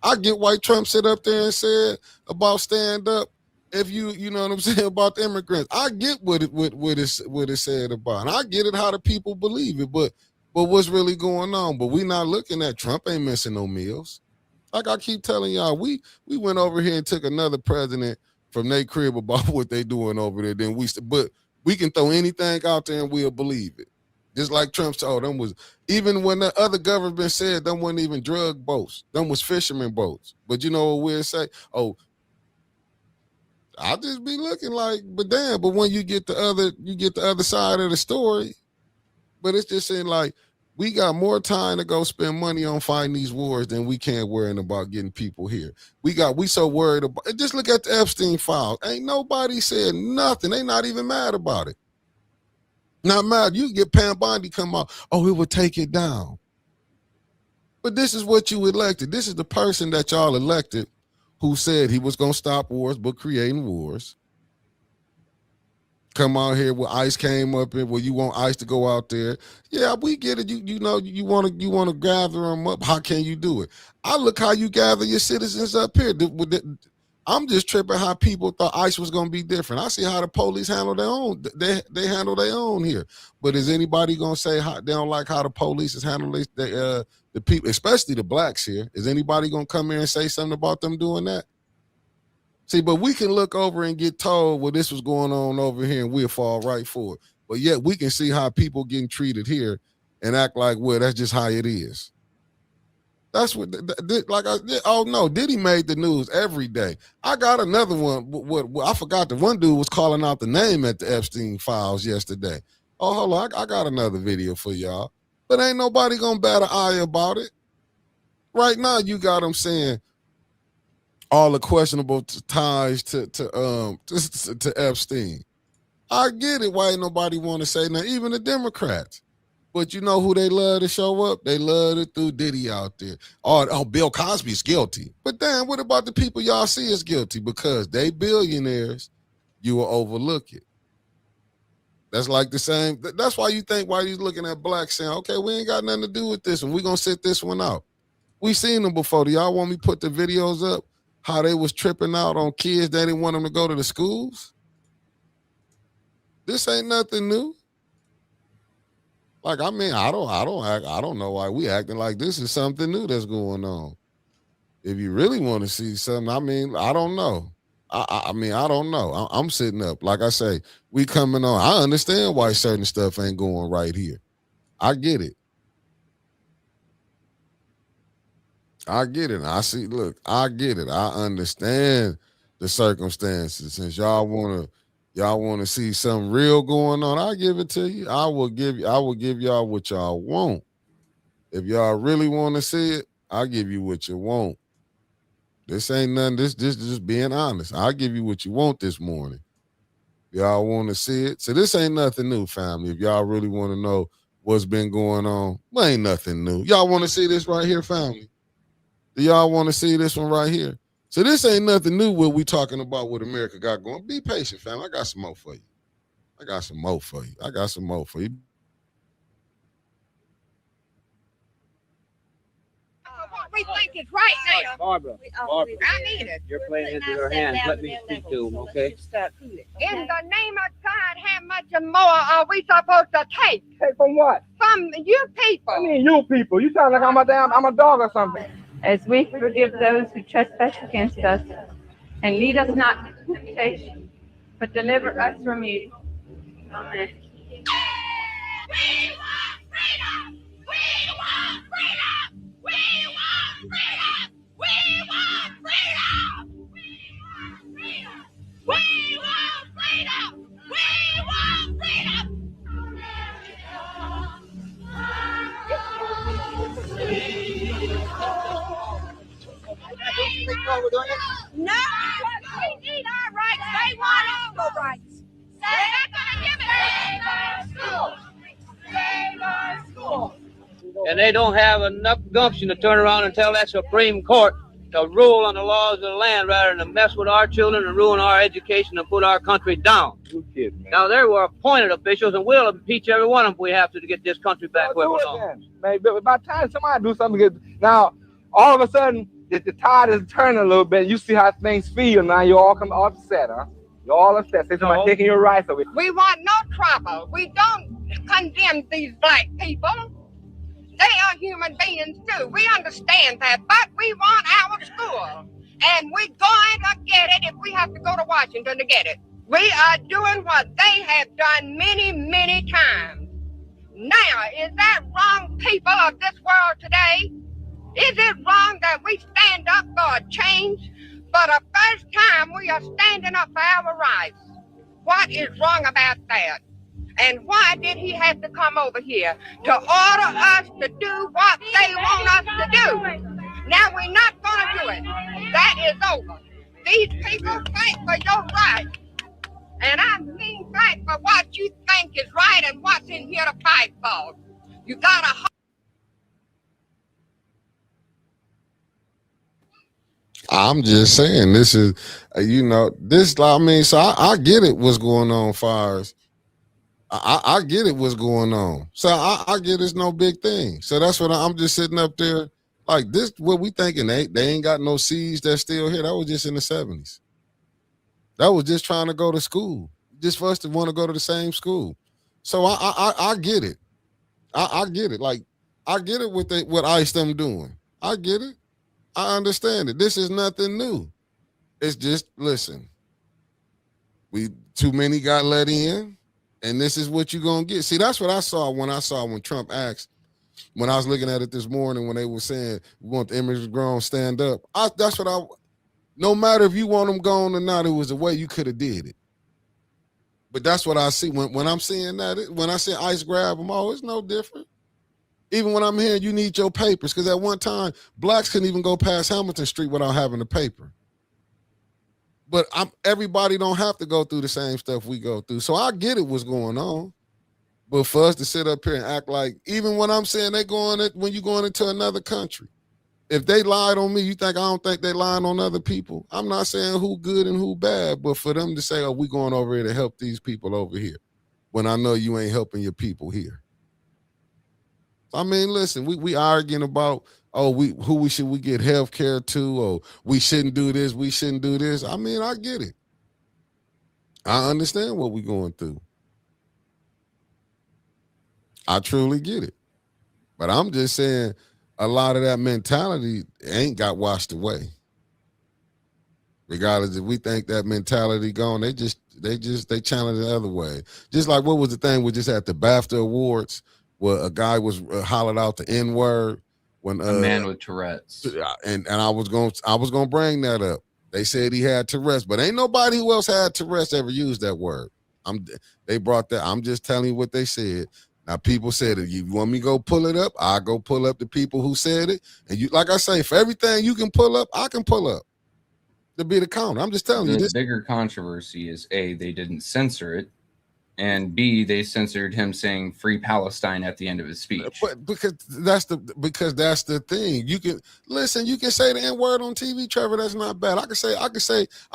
H: I get why Trump sit up there and said about stand up. If you know what I'm saying about the immigrants, I get what it said about, and I get it how the people believe it. But what's really going on? But we not looking at Trump ain't missing no meals. Like I keep telling y'all, we went over here and took another president from their crib about what they doing over there. Then but we can throw anything out there and we'll believe it. Just like Trump said, oh, them was, even when the other government said them wasn't even drug boats, them was fishermen boats. But you know what we'll say? Oh, I'll just be looking like, but damn, but when you get the other side of the story, but it's just saying like, we got more time to go spend money on fighting these wars than we can worrying about getting people here. We so worried about, just look at the Epstein files. Ain't nobody said nothing. They not even mad about it. Not mad. You get Pam Bondi come out, oh, it would take it down. But this is what you elected. This is the person that y'all elected who said he was going to stop wars but creating wars. Come out here where ICE came up in, where you want ICE to go out there. Yeah, we get it. You know you want to gather them up. How can you do it? I look how you gather your citizens up here. I'm just tripping how people thought ICE was going to be different. I see how the police handle their own. They handle their own here. But is anybody going to say how they don't like how the police is handling the people, especially the blacks here? Is anybody going to come here and say something about them doing that? See, but we can look over and get told, well, this was going on over here and we'll fall right for it. But yet we can see how people getting treated here and act like, well, that's just how it is. That's what, like I did. Oh no, Diddy made the news every day. I got another one. What I forgot, the one dude was calling out the name at the Epstein files yesterday. Oh, hold on, I got another video for y'all. But ain't nobody gonna bat an eye about it. Right now, you got them saying all the questionable ties to Epstein. I get it. Why ain't nobody want to say nothing? Even the Democrats. But you know who they love to show up? They love to throw Diddy out there. Oh, Bill Cosby's guilty. But damn, what about the people y'all see is guilty? Because they billionaires, you will overlook it. That's like the same. That's why you think why he's looking at blacks saying, okay, we ain't got nothing to do with this one. We're going to sit this one out. We seen them before. Do y'all want me to put the videos up? How they was tripping out on kids. They didn't want them to go to the schools. This ain't nothing new. Like, I mean, I don't know why we acting like this is something new that's going on. If you really want to see something, I mean, I don't know. I mean, I don't know. I'm sitting up. Like I say, we coming on. I understand why certain stuff ain't going right here. I get it. I get it. I see, look, I get it. I understand the circumstances. Since y'all want to see something real going on, I give it to you. I will give y'all what y'all want. If y'all really want to see it, I'll give you what you want. This ain't nothing. This just being honest. I'll give you what you want this morning. Y'all want to see it? So this ain't nothing new, family. If y'all really want to know what's been going on, well, ain't nothing new. Y'all want to see this right here, family? Do y'all want to see this one right here? So this ain't nothing new what we talking about what America got going. Be patient, family. I got some more for you. I got some more for you.
J: What we think is right now.
K: Barbara,
J: I need it.
K: you're playing into her hands. Let me speak to him, okay?
J: In the name of God, how much more are we supposed to take?
K: Take from what?
J: From you people.
K: I mean, you people. You sound like I'm a dog or something.
L: As we forgive those who trespass against us, and lead us not into temptation, but deliver us from evil. Amen.
J: We want freedom! We want freedom! We want freedom! We want freedom! We want freedom! We want freedom! No, we need our rights. They want our rights. They're not going to give it to us. Save our school.
K: And they don't have enough gumption to turn around and tell that Supreme Court to rule on the laws of the land rather than to mess with our children and ruin our education and put our country down.
M: You kidding, man.
K: Now, there were appointed officials, and we'll impeach every one of them if we have to get this country back where it belongs.
M: Maybe by the time somebody do something, now all of a sudden the tide is turning a little bit. You see how things feel now. You all come upset, huh? You're all upset. Say somebody taking your rights away.
J: We want no trouble. We don't condemn these black people. They are human beings too. We understand that, but we want our school. And we're going to get it if we have to go to Washington to get it. We are doing what they have done many, many times. Now, is that wrong, people of this world today? Is it wrong that we stand up for a change? For the first time, we are standing up for our rights. What is wrong about that? And why did he have to come over here? To order us to do what they want us to do. Now we're not going to do it. That is over. These people fight for your rights. And I mean fight for what you think is right and what's in here to fight for. You got to...
H: I'm just saying, this is, this, I mean, so I get it what's going on, Fires. I get it what's going on. So I get it's no big thing. So that's what I'm just sitting up there like this, what we thinking, they ain't got no seeds that's still here. That was just in the 70s. That was just trying to go to school, just for us to want to go to the same school. So I get it. I get it. Like, I get it with what ICE them doing. I get it. I understand it. This is nothing new. It's just, listen, too many got let in, and this is what you're going to get. See, that's what I saw when Trump asked, when I was looking at it this morning, when they were saying, we want the immigrants grown, stand up. No matter if you want them gone or not, it was a way you could have did it. But that's what I see. When I'm seeing that, when I see ICE grab them all, it's no different. Even when I'm hearing you need your papers, because at one time, blacks couldn't even go past Hamilton Street without having a paper. But everybody don't have to go through the same stuff we go through. So I get it what's going on. But for us to sit up here and act like, even when I'm saying when you're going into another country, if they lied on me, I don't think they lying on other people. I'm not saying who good and who bad, but for them to say, oh, we going over here to help these people over here, when I know you ain't helping your people here. I mean, listen, we arguing about, should we get health care to, or we shouldn't do this, we shouldn't do this. I mean, I get it. I understand what we're going through. I truly get it. But I'm just saying a lot of that mentality ain't got washed away. Regardless if we think that mentality gone, they challenge it the other way. Just like what was the thing we just had the BAFTA Awards, where a guy was hollered out the N-word when
D: a man with Tourette's,
H: and I was gonna bring that up. They said he had Tourette's, but ain't nobody who else had Tourette's ever used that word. They brought that. I'm just telling you what they said. Now, people said it. You want me to go pull it up? I go pull up the people who said it. And you, like I say, for everything you can pull up, I can pull up to be the counter. I'm just telling you
D: The
H: this.
D: bigger controversy is A, they didn't censor it, and B, they censored him saying "Free Palestine" at the end of his speech.
H: But because that's the thing. You can listen. You can say the N word on TV, Trevor. That's not bad. I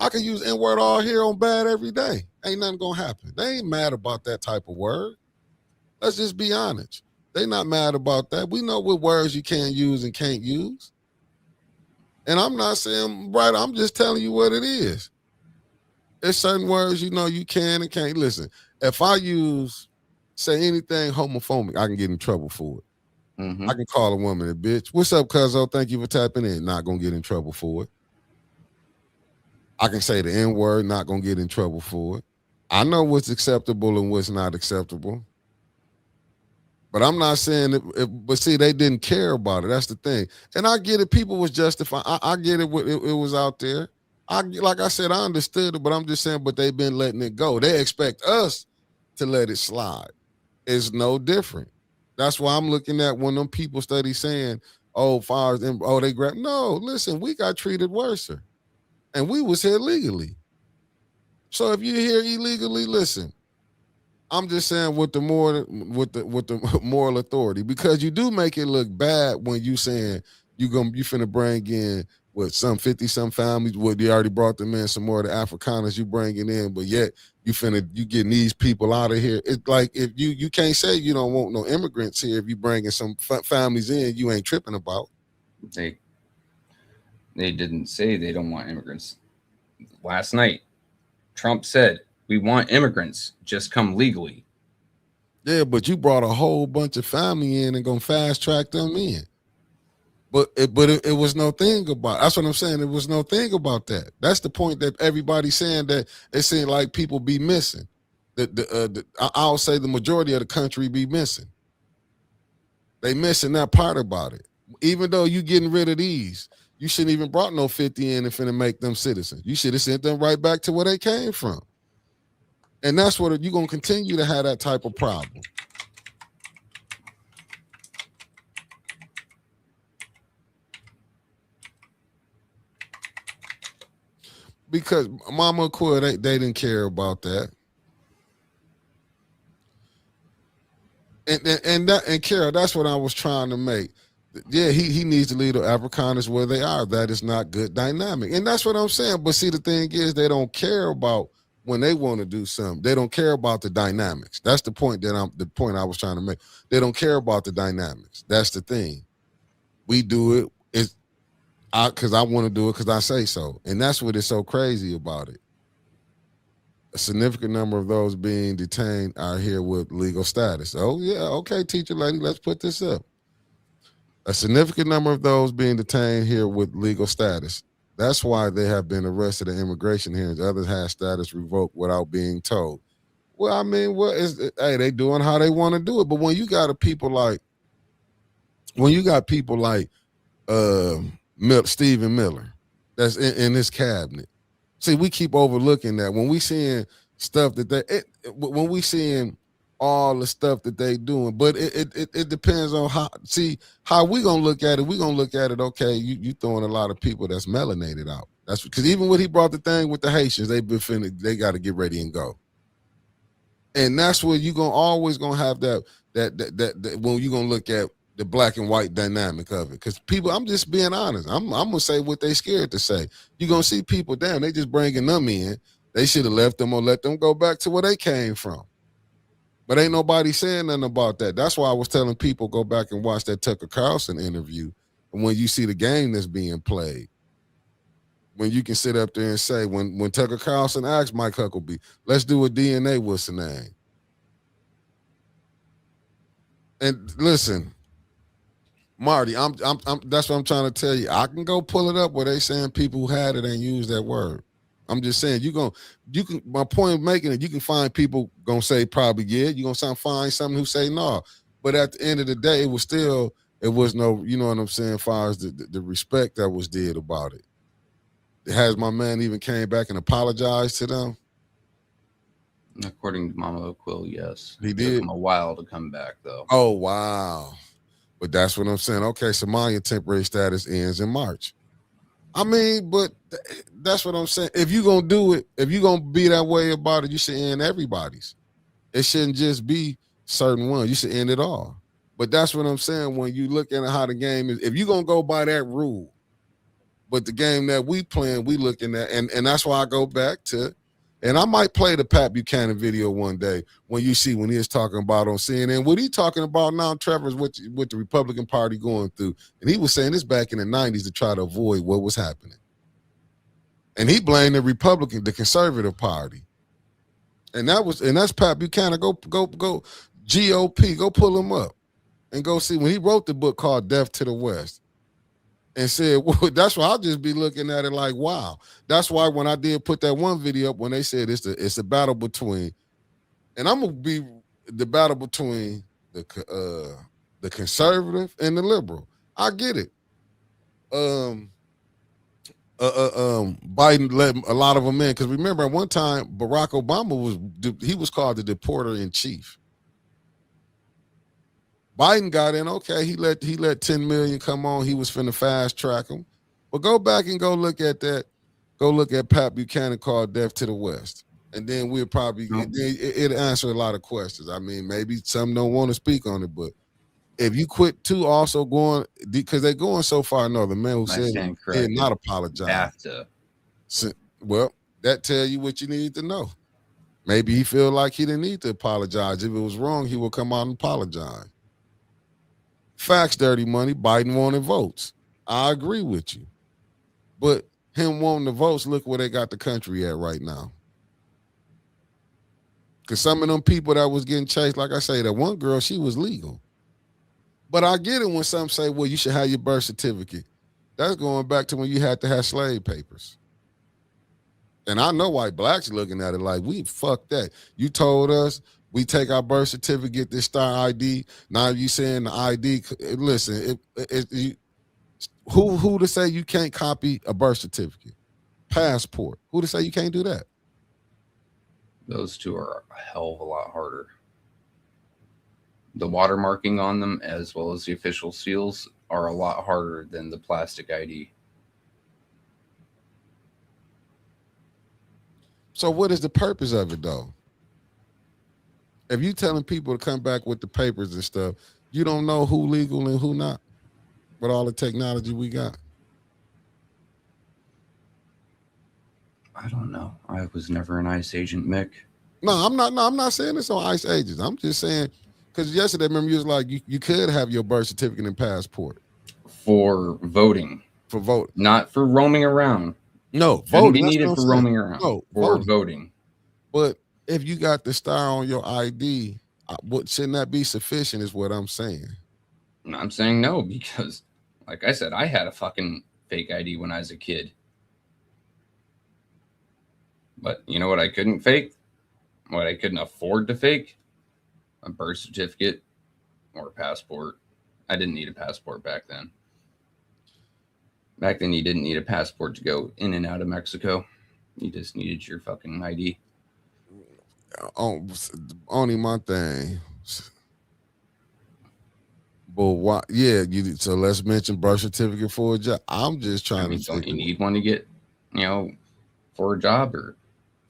H: can use N word all here on bad every day. Ain't nothing gonna happen. They ain't mad about that type of word. Let's just be honest. They not mad about that. We know what words you can use and can't use. And I'm not saying right. I'm just telling you what it is. There's certain words you know you can and can't. Listen, if I say anything homophobic, I can get in trouble for it.
D: Mm-hmm.
H: I can call a woman a bitch. What's up, cuzzo? Thank you for tapping in. Not gonna get in trouble for it. I can say the N word. Not gonna get in trouble for it. I know what's acceptable and what's not acceptable. But I'm not saying it, but see, they didn't care about it. That's the thing. And I get it. People was justifying. I get it. It was out there. Like I said, I understood it, but I'm just saying, but they've been letting it go. They expect us to let it slide. It's no different. That's why I'm looking at when them people study saying, oh, fires, and they grab. No, listen, we got treated worse. And we was here legally. So if you're here illegally, listen. I'm just saying with the moral authority, because you do make it look bad when you saying you finna bring in with some 50-some families. What you already brought them in, some more of the Afrikaners you bringing in, but yet you getting these people out of here. It's like if you can't say you don't want no immigrants here if you bringing some families in you ain't tripping about.
D: They didn't say they don't want immigrants. Last night, Trump said, we want immigrants, just come legally.
H: Yeah, but you brought a whole bunch of family in and gonna fast track them in. But it was no thing about. That's what I'm saying. It was no thing about that. That's the point that everybody's saying, that it seemed like people be missing. I'll say the majority of the country be missing. They missing that part about it. Even though you getting rid of these, you shouldn't even brought no 50 in and finna make them citizens. You should have sent them right back to where they came from. And that's what you're going to continue to have that type of problem. Because Mama Quill, they didn't care about that. And Carol, that's what I was trying to make. Yeah, he needs to lead the Afrikaners where they are. That is not good dynamic. And that's what I'm saying. But see, the thing is, they don't care about when they want to do something. They don't care about the dynamics. That's the point I was trying to make. They don't care about the dynamics. That's the thing. We do it because I want to do it because I say so. And that's what is so crazy about it. A significant number of those being detained are here with legal status. Oh, yeah. Okay, teacher lady, let's put this up. A significant number of those being detained here with legal status. That's why they have been arrested in immigration hearings. Others have status revoked without being told. Well, I mean, they doing how they want to do it. But when you got people like Stephen Miller, that's in his cabinet. See, we keep overlooking that when we seeing stuff that when we seeing all the stuff that they doing, but it depends on how we gonna look at it. We gonna look at it. Okay, you throwing a lot of people that's melanated out. That's because even when he brought the thing with the Haitians, they got to get ready and go. And that's where you always gonna have that when you gonna look at the black and white dynamic of it. Because people, I'm just being honest. I'm gonna say what they scared to say. You're gonna see people down. They just bringing them in. They should have left them or let them go back to where they came from. But ain't nobody saying nothing about that. That's why I was telling people go back and watch that Tucker Carlson interview. And when you see the game that's being played, when you can sit up there and say, when Tucker Carlson asked Mike Huckabee, let's do a DNA, what's the name? And listen, Marty, I'm that's what I'm trying to tell you. I can go pull it up where they saying people who had it ain't use that word. I'm just saying you can. My point of making it, you can find people gonna say probably yeah. You gonna find something who say no. But at the end of the day, it was no. You know what I'm saying? As far as the respect that was did about it. Has my man even came back and apologized to them?
D: According to Mama Quill, yes.
H: He
D: It
H: did.
D: took him a while to come back, though.
H: Oh, wow. But that's what I'm saying. Okay, Somalia temporary status ends in March. I mean, but that's what I'm saying. If you're going to do it, if you're going to be that way about it, you should end everybody's. It shouldn't just be certain ones. You should end it all. But that's what I'm saying. When you look at how the game is, if you're going to go by that rule, but the game that we playing, we looking at, and that's why I go back to, and I might play the Pat Buchanan video one day when you see when he is talking about on CNN. What he talking about now, Trevor's with the Republican Party going through. And he was saying this back in the 90s to try to avoid what was happening. And he blamed the Republican, the conservative party. And that's Pat Buchanan. Go GOP, go pull him up and go see when he wrote the book called Death to the West. And said, well, that's why I'll just be looking at it like, wow. That's why when I did put that one video up, when they said it's a battle between, and I'm gonna be the battle between the conservative and the liberal. I get it. Biden let a lot of them in because remember at one time Barack Obama was called the deporter in chief. Biden got in, okay, he let 10 million come on. He was finna fast track him. But go back and go look at that. Go look at Pat Buchanan called Death to the West. And then we'll probably, it'll answer a lot of questions. I mean, maybe some don't want to speak on it, but if you quit too also going, because they're going so far, no, the man who said he did not apologize. Well, that tell you what you need to know. Maybe he feel like he didn't need to apologize. If it was wrong, he will come out and apologize. Facts, dirty money. Biden wanted votes. I agree with you. But him wanting the votes, look where they got the country at right now. Because some of them people that was getting chased, like I say, that one girl, she was legal. But I get it when some say, well, you should have your birth certificate. That's going back to when you had to have slave papers. And I know why blacks looking at it like, we fuck that. You told us we take our birth certificate, this star ID. Now you saying the ID. Listen, who to say you can't copy a birth certificate, passport? Who to say you can't do that?
D: Those two are a hell of a lot harder. The watermarking on them, as well as the official seals, are a lot harder than the plastic ID.
H: So what is the purpose of it, though? If you telling people to come back with the papers and stuff, you don't know who legal and who not with all the technology we got.
D: I don't know. I was never an ICE agent, Mick.
H: No, I'm not saying this on ICE agents. I'm just saying, because yesterday, remember, you was like, you could have your birth certificate and passport.
D: For voting.
H: For voting.
D: Not for roaming around.
H: No,
D: voting. Be needed for roaming around.
H: No,
D: for voting.
H: But if you got the star on your ID, shouldn't that be sufficient is what I'm saying.
D: I'm saying no, because like I said, I had a fucking fake ID when I was a kid. But you know what I couldn't fake? What I couldn't afford to fake? A birth certificate or a passport. I didn't need a passport back then. Back then, you didn't need a passport to go in and out of Mexico. You just needed your fucking ID.
H: Only my thing. But why? Yeah, so let's mention birth certificate for a job. I'm just trying to.
D: Don't you need one to get, for a job or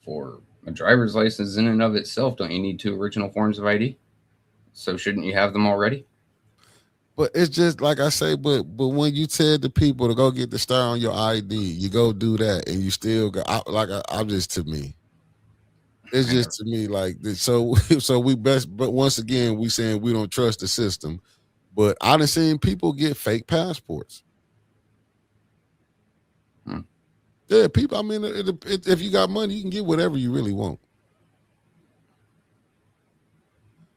D: for a driver's license in and of itself? Don't you need 2 original forms of ID? So shouldn't you have them already?
H: But it's just like I say, but when you tell the people to go get the star on your ID, you go do that, and you still go. I'm just to me. It's just to me like this. So we best. But once again, we saying we don't trust the system. But I done seen people get fake passports. Yeah, people. I mean, if you got money, you can get whatever you really want.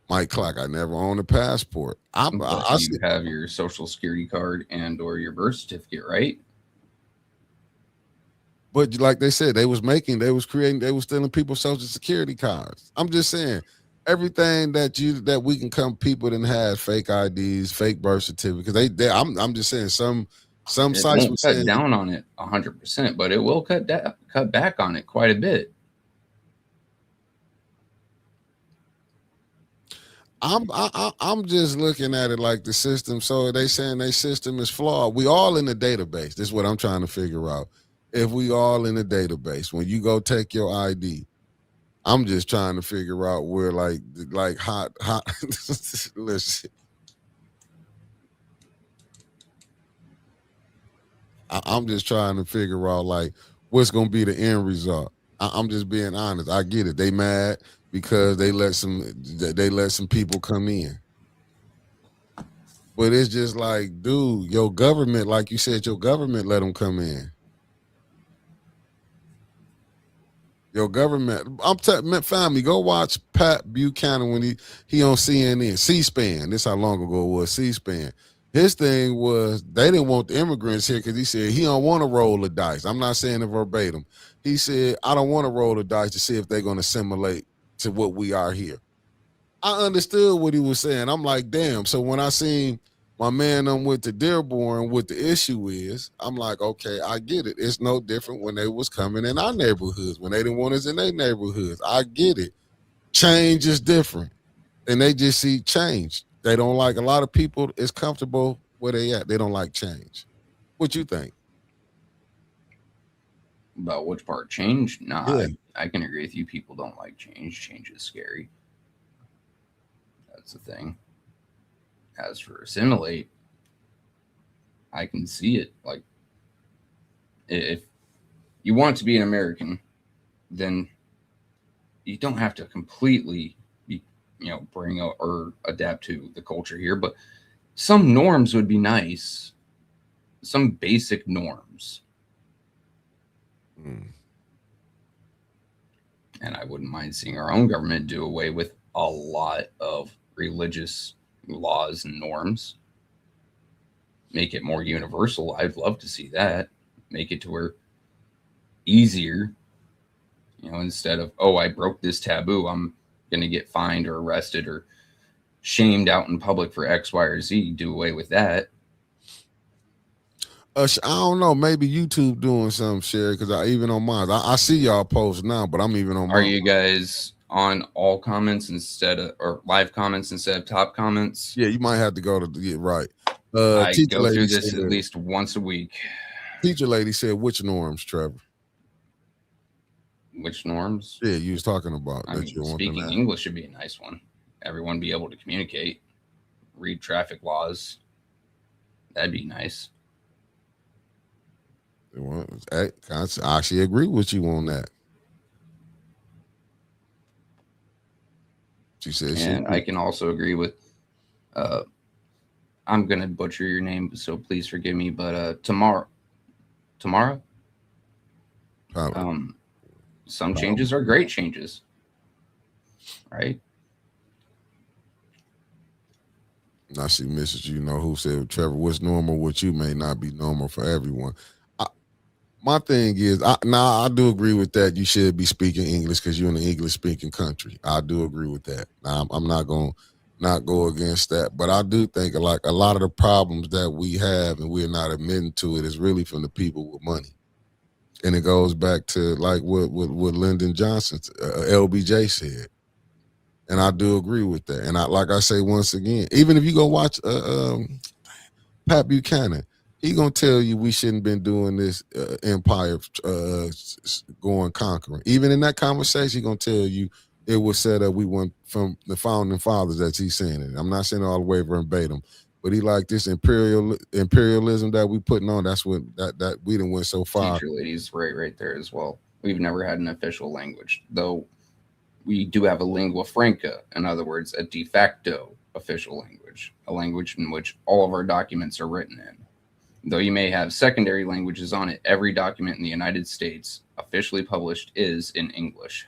H: Mike Clark, I never owned a passport.
D: You have your social security card and or your birth certificate, right?
H: But like they said, they was stealing people's social security cards. I'm just saying, everything that we can come people that have fake IDs, fake birth certificates. I'm just saying some sites
D: won't cut down on it 100%, but it will cut back on it quite a bit.
H: I'm just looking at it like the system. So they saying their system is flawed. We all in the database. This is what I'm trying to figure out. If we all in the database, when you go take your ID, I'm just trying to figure out where like hot. Listen, I'm just trying to figure out like what's gonna be the end result. I'm just being honest. I get it. They mad because they let some people come in. But it's just like, dude, your government, like you said, your government let them come in. Your government. Family, go watch Pat Buchanan when he on CNN, C-SPAN. This how long ago it was, C-SPAN. His thing was they didn't want the immigrants here because he said he don't want to roll the dice. I'm not saying it verbatim. He said, I don't want to roll the dice to see if they're going to assimilate to what we are here. I understood what he was saying. I'm like, damn. So when I seen my man with the Dearborn, what the issue is, I'm like, okay, I get it. It's no different when they was coming in our neighborhoods, when they didn't want us in their neighborhoods. I get it. Change is different. And they just see change. They don't like, a lot of people is comfortable where they at. They don't like change. What you think?
D: About which part? Change? Nah,
H: Yeah.
D: I can agree with you. People don't like change. Change is scary. That's the thing. As for assimilate, I can see it. Like, if you want to be an American, then you don't have to completely bring or adapt to the culture here, but some norms would be nice. Some basic norms. And I wouldn't mind seeing our own government do away with a lot of religious laws and norms. Make it more universal. I'd love to see that. Make it to where easier, instead of, oh, I broke this taboo, I'm going to get fined or arrested or shamed out in public for X, Y, or Z. Do away with that.
H: I don't know. Maybe YouTube doing something, Sherry, because even on mine, I see y'all post now, but I'm even on mine.
D: Are you guys on all comments or live comments instead of top comments?
H: Yeah, you might have to go to get right.
D: I go through this at least once a week.
H: Teacher lady said, which norms, Trevor?
D: Which norms?
H: Yeah, you was talking about.
D: I mean, speaking English should be a nice one. Everyone be able to communicate, read traffic laws. That'd be nice.
H: I actually agree with you on that. She said,
D: and I can also agree with. I'm gonna butcher your name, so please forgive me. But Tamara. Some changes are great changes, right?
H: I see Mrs. Who said, Trevor, what's normal with you may not be normal for everyone. My thing is, I do agree with that. You should be speaking English because you're in an English-speaking country. I do agree with that. I'm not going to not go against that. But I do think like a lot of the problems that we have and we're not admitting to it is really from the people with money. And it goes back to like what Lyndon Johnson, LBJ said. And I do agree with that. And like I say once again, even if you go watch Pat Buchanan, he gonna tell you we shouldn't been doing this empire going conquering. Even in that conversation, he gonna tell you it was set up. We went from the founding fathers that he's saying it. I'm not saying it all the way verbatim, but he like this imperialism that we putting on. That's what that we done went so far.
D: Teacher lady's right there as well. We've never had an official language, though. We do have a lingua franca, in other words, a de facto official language, a language in which all of our documents are written in. Though you may have secondary languages on it, every document in the United States officially published is in English.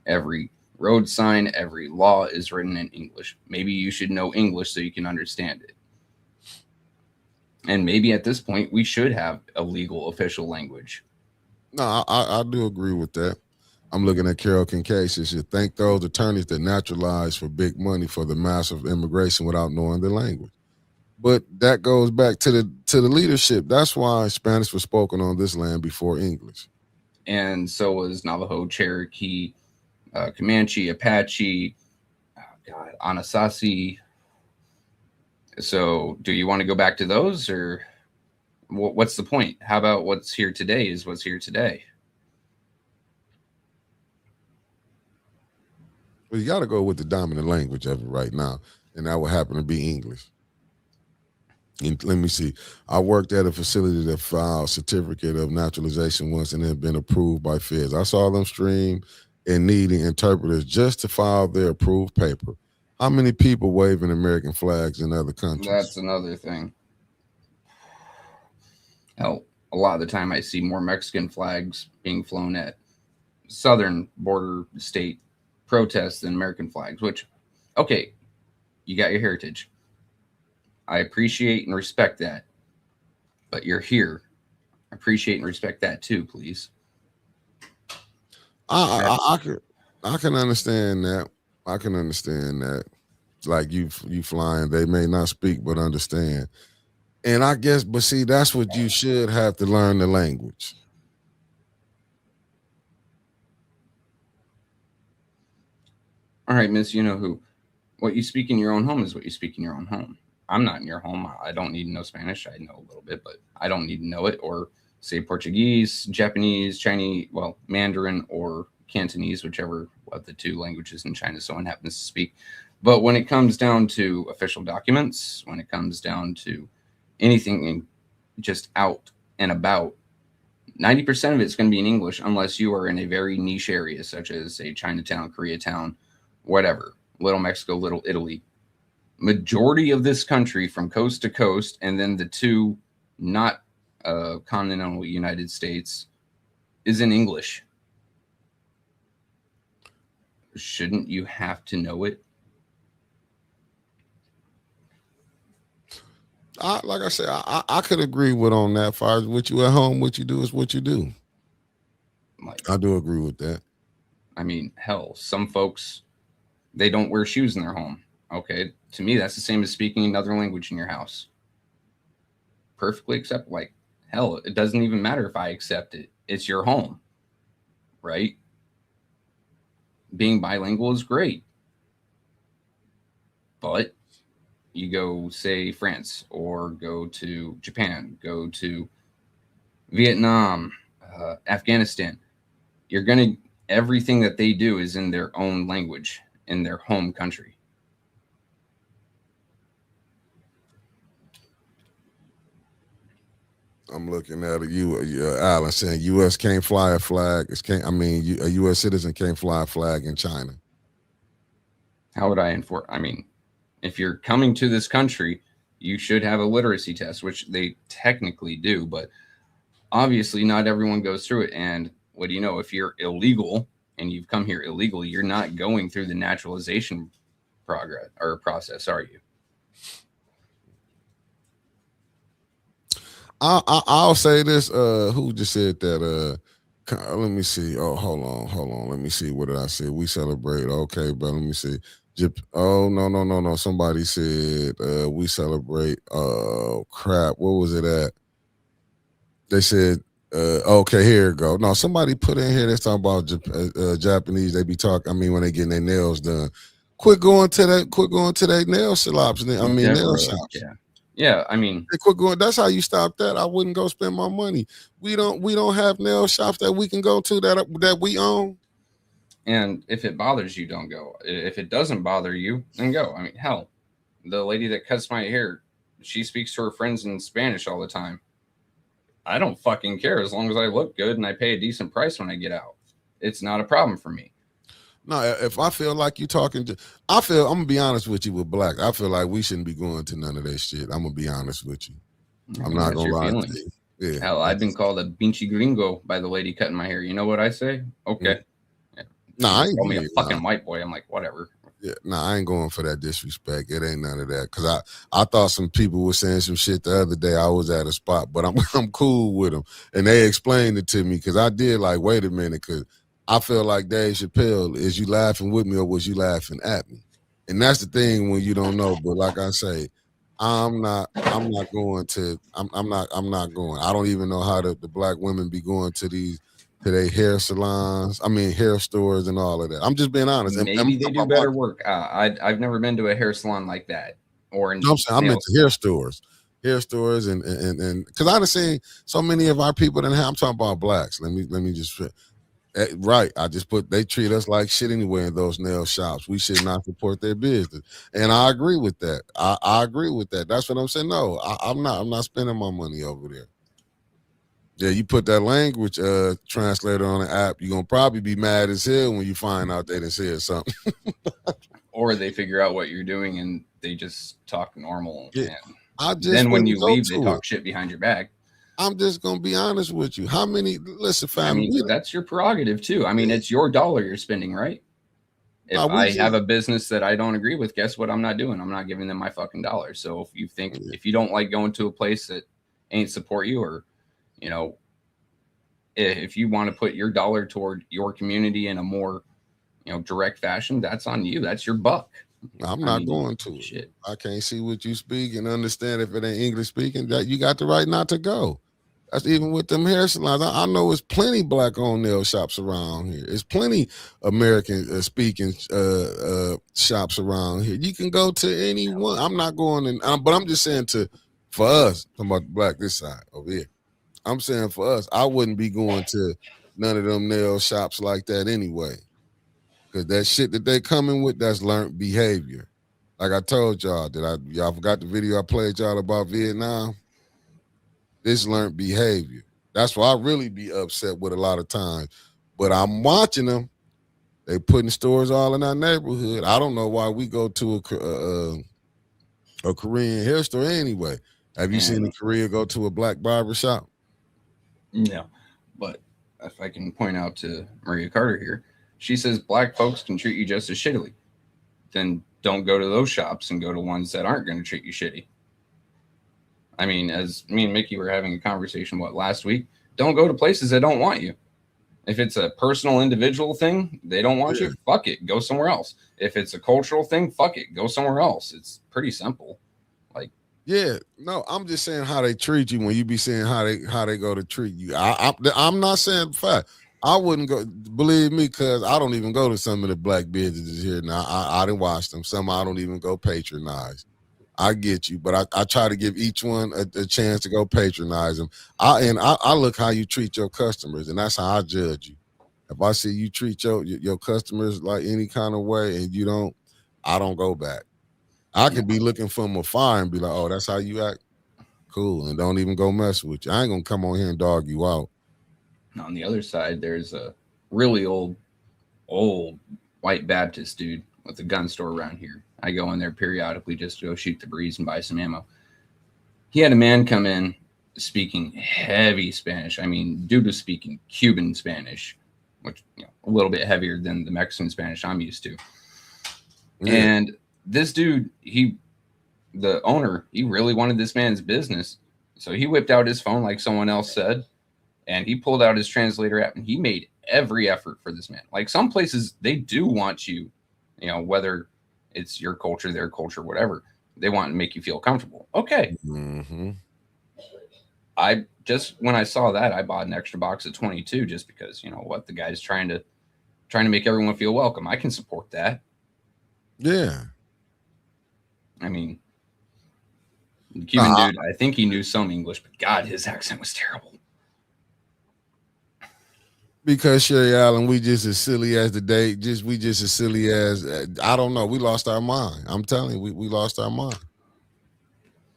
D: Every road sign, every law is written in English. Maybe you should know English so you can understand it. And maybe at this point, we should have a legal official language.
H: No, I do agree with that. I'm looking at Carol Kincaid. She said, thank those attorneys that naturalize for big money for the massive immigration without knowing the language. But that goes back to the leadership. That's why Spanish was spoken on this land before English.
D: And so was Navajo, Cherokee, Comanche, Apache, God, Anasazi. So, do you want to go back to those, or what's the point? How about what's here today is what's here today?
H: Well, you got to go with the dominant language of it right now, and that would happen to be English. And let me see. I worked at a facility that filed certificate of naturalization once and had been approved by feds. I saw them stream and needing interpreters just to file their approved paper. How many people waving American flags in other countries?
D: That's another thing. Hell, a lot of the time I see more Mexican flags being flown at southern border state protests than American flags, which, okay, you got your heritage. I appreciate and respect that. But you're here. Appreciate and respect that too, please.
H: I can understand that. I can understand that. Like you flying, they may not speak but understand. And I guess, but see, that's what you should have to learn the language.
D: All right, miss, you know who. What you speak in your own home is what you speak in your own home. I'm not in your home. I don't need to know Spanish. I know a little bit, but I don't need to know it. Or say Portuguese, Japanese, Chinese, well, Mandarin or Cantonese, whichever of the two languages in China someone happens to speak. But when it comes down to official documents, when it comes down to anything just out and about, 90% of it's going to be in English unless you are in a very niche area, such as, say, Chinatown, Koreatown, whatever, Little Mexico, Little Italy. Majority of this country from coast to coast, and then the two not continental United States, is in English. Shouldn't you have to know it?
H: Like I said, I could agree with on that. As far as what you at home, what you do is what you do.
D: Like,
H: I do agree with that.
D: I mean, hell, some folks, they don't wear shoes in their home. Okay, to me, that's the same as speaking another language in your house. Perfectly accept. Like, hell, it doesn't even matter if I accept it. It's your home, right? Being bilingual is great. But you go, say, France, or go to Japan, go to Vietnam, Afghanistan. You're going to, everything that they do is in their own language, in their home country.
H: I'm looking at Alan saying U.S. can't fly a flag. A U.S. citizen can't fly a flag in China.
D: How would I enforce? I mean, if you're coming to this country, you should have a literacy test, which they technically do, but obviously not everyone goes through it. And what do you know? If you're illegal and you've come here illegally, you're not going through the naturalization process, are you?
H: I'll say this. Who just said that? Let me see. Oh, hold on. Let me see. What did I say? We celebrate. Okay, but let me see. Oh, no. Somebody said we celebrate. Oh, crap. What was it at? They said, okay, here it go. No, somebody put in here, they're talking about Japanese. They be talking, I mean, when they getting their nails done. Quit going to that nail shops. Nail shops.
D: Yeah, I mean,
H: they quit going. That's how you stop that. I wouldn't go spend my money. We don't have nail shops that we can go to that we own.
D: And if it bothers you, don't go. If it doesn't bother you, then go. I mean, hell, the lady that cuts my hair, she speaks to her friends in Spanish all the time. I don't fucking care as long as I look good and I pay a decent price when I get out. It's not a problem for me.
H: No, if I feel like you talking to, I'm gonna be honest with you with Black. I feel like we shouldn't be going to none of that shit. I'm gonna be honest with you. I'm not gonna lie to you. Yeah.
D: Hell, I've been called a pinche gringo by the lady cutting my hair. You know what I say? Okay. Yeah.
H: No, I ain't
D: call me a fucking white boy. I'm like, whatever.
H: Yeah, no, I ain't going for that disrespect. It ain't none of that. Cause I thought some people were saying some shit the other day. I was at a spot, but I'm cool with them, and they explained it to me because I did like, wait a minute, because I feel like Dave Chappelle, is you laughing with me or was you laughing at me? And that's the thing when you don't know. But like I say, I'm not going. I don't even know how the black women be going to these to their hair salons. I mean, hair stores and all of that. I'm just being honest.
C: Maybe they do better work. I've never been to a hair salon like that. Or in
H: I'm saying I meant the hair stores. Hair stores and because I've seen so many of our people that I'm talking about blacks. Let me just right. I just put they treat us like shit anyway in those nail shops. We should not support their business, and I agree with that. I agree with that. That's what I'm saying. No, I'm not spending my money over there. Yeah, you put that language translator on the app, you're gonna probably be mad as hell when you find out they done said something.
C: Or they figure out what you're doing and they just talk normal.
H: Yeah.
C: And then when you leave, they talk shit behind your back.
H: I'm just gonna be honest with you. How many? Listen, family.
C: I mean, that's your prerogative too. I mean, it's your dollar you're spending, right? If I have a business that I don't agree with, guess what? I'm not doing. I'm not giving them my fucking dollar. So if you think if you don't like going to a place that ain't support you, or you know, if you want to put your dollar toward your community in a more direct fashion, that's on you. That's your buck.
H: I'm not going to. Shit. I can't see what you speak and understand if it ain't English speaking. That you got the right not to go. That's even with them hair salons. I know it's plenty black-owned nail shops around here. It's plenty American speaking shops around here. You can go to any one. I'm not going but I'm just saying for us, talking about the black this side over here. I'm saying for us, I wouldn't be going to none of them nail shops like that anyway. Because that shit that they coming with, that's learned behavior. Like I told y'all, y'all forgot the video I played y'all about Vietnam? This learned behavior. That's why I really be upset with a lot of times. But I'm watching them. They putting stores all in our neighborhood. I don't know why we go to a Korean hair store anyway. Have you seen a Korea go to a black barber shop?
C: No. But if I can point out to Maria Carter here, she says black folks can treat you just as shittily. Then don't go to those shops and go to ones that aren't going to treat you shitty. I mean, as me and Mickey were having a conversation, last week, don't go to places that don't want you. If it's a personal individual thing, they don't want you, fuck it, go somewhere else. If it's a cultural thing, fuck it, go somewhere else. It's pretty simple.
H: Yeah, no, I'm just saying how they treat you when you be saying how they go to treat you. I'm not saying fact. I wouldn't go, believe me, because I don't even go to some of the black businesses here now. I didn't watch them. Some I don't even go patronize. I get you, but I try to give each one a chance to go patronize them. I look how you treat your customers, and that's how I judge you. If I see you treat your customers like any kind of way and you don't, I don't go back. I could be looking from afar and be like, oh, that's how you act? Cool, and don't even go mess with you. I ain't going to come on here and dog you out.
C: On the other side, there's a really old white Baptist dude with a gun store around here. I go in there periodically just to go shoot the breeze and buy some ammo. He had a man come in speaking heavy Spanish. I mean, dude was speaking Cuban Spanish, which a little bit heavier than the Mexican Spanish I'm used to. Yeah. And this dude, the owner, he really wanted this man's business. So he whipped out his phone like someone else said, and he pulled out his translator app, and he made every effort for this man. Like some places, they do want you, whether it's your culture, their culture, whatever, they want to make you feel comfortable. Okay. Mm-hmm. When I saw that, I bought an extra box of 22 just because, the guy's trying to make everyone feel welcome. I can support that.
H: Yeah.
C: I mean, the Cuban dude, I think he knew some English, but God, his accent was terrible.
H: Because Sherry Allen, we just as silly as the day. We just as silly as I don't know. We lost our mind. I'm telling you, we lost our mind.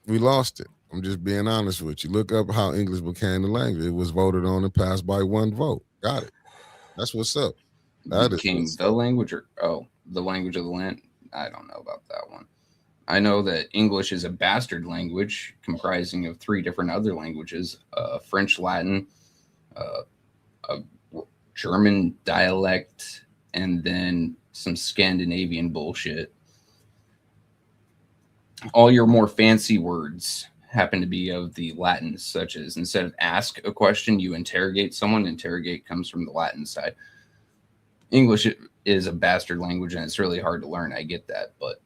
H: We lost it. I'm just being honest with you. Look up how English became the language. It was voted on and passed by one vote. Got it. That's what's up.
C: That became the language, or the language of the land. I don't know about that one. I know that English is a bastard language comprising of 3 different other languages: French, Latin, a German dialect, and then some Scandinavian bullshit. All your more fancy words happen to be of the Latin, such as instead of ask a question, you interrogate someone. Interrogate comes from the Latin side. English is a bastard language, and it's really hard to learn. I get that, but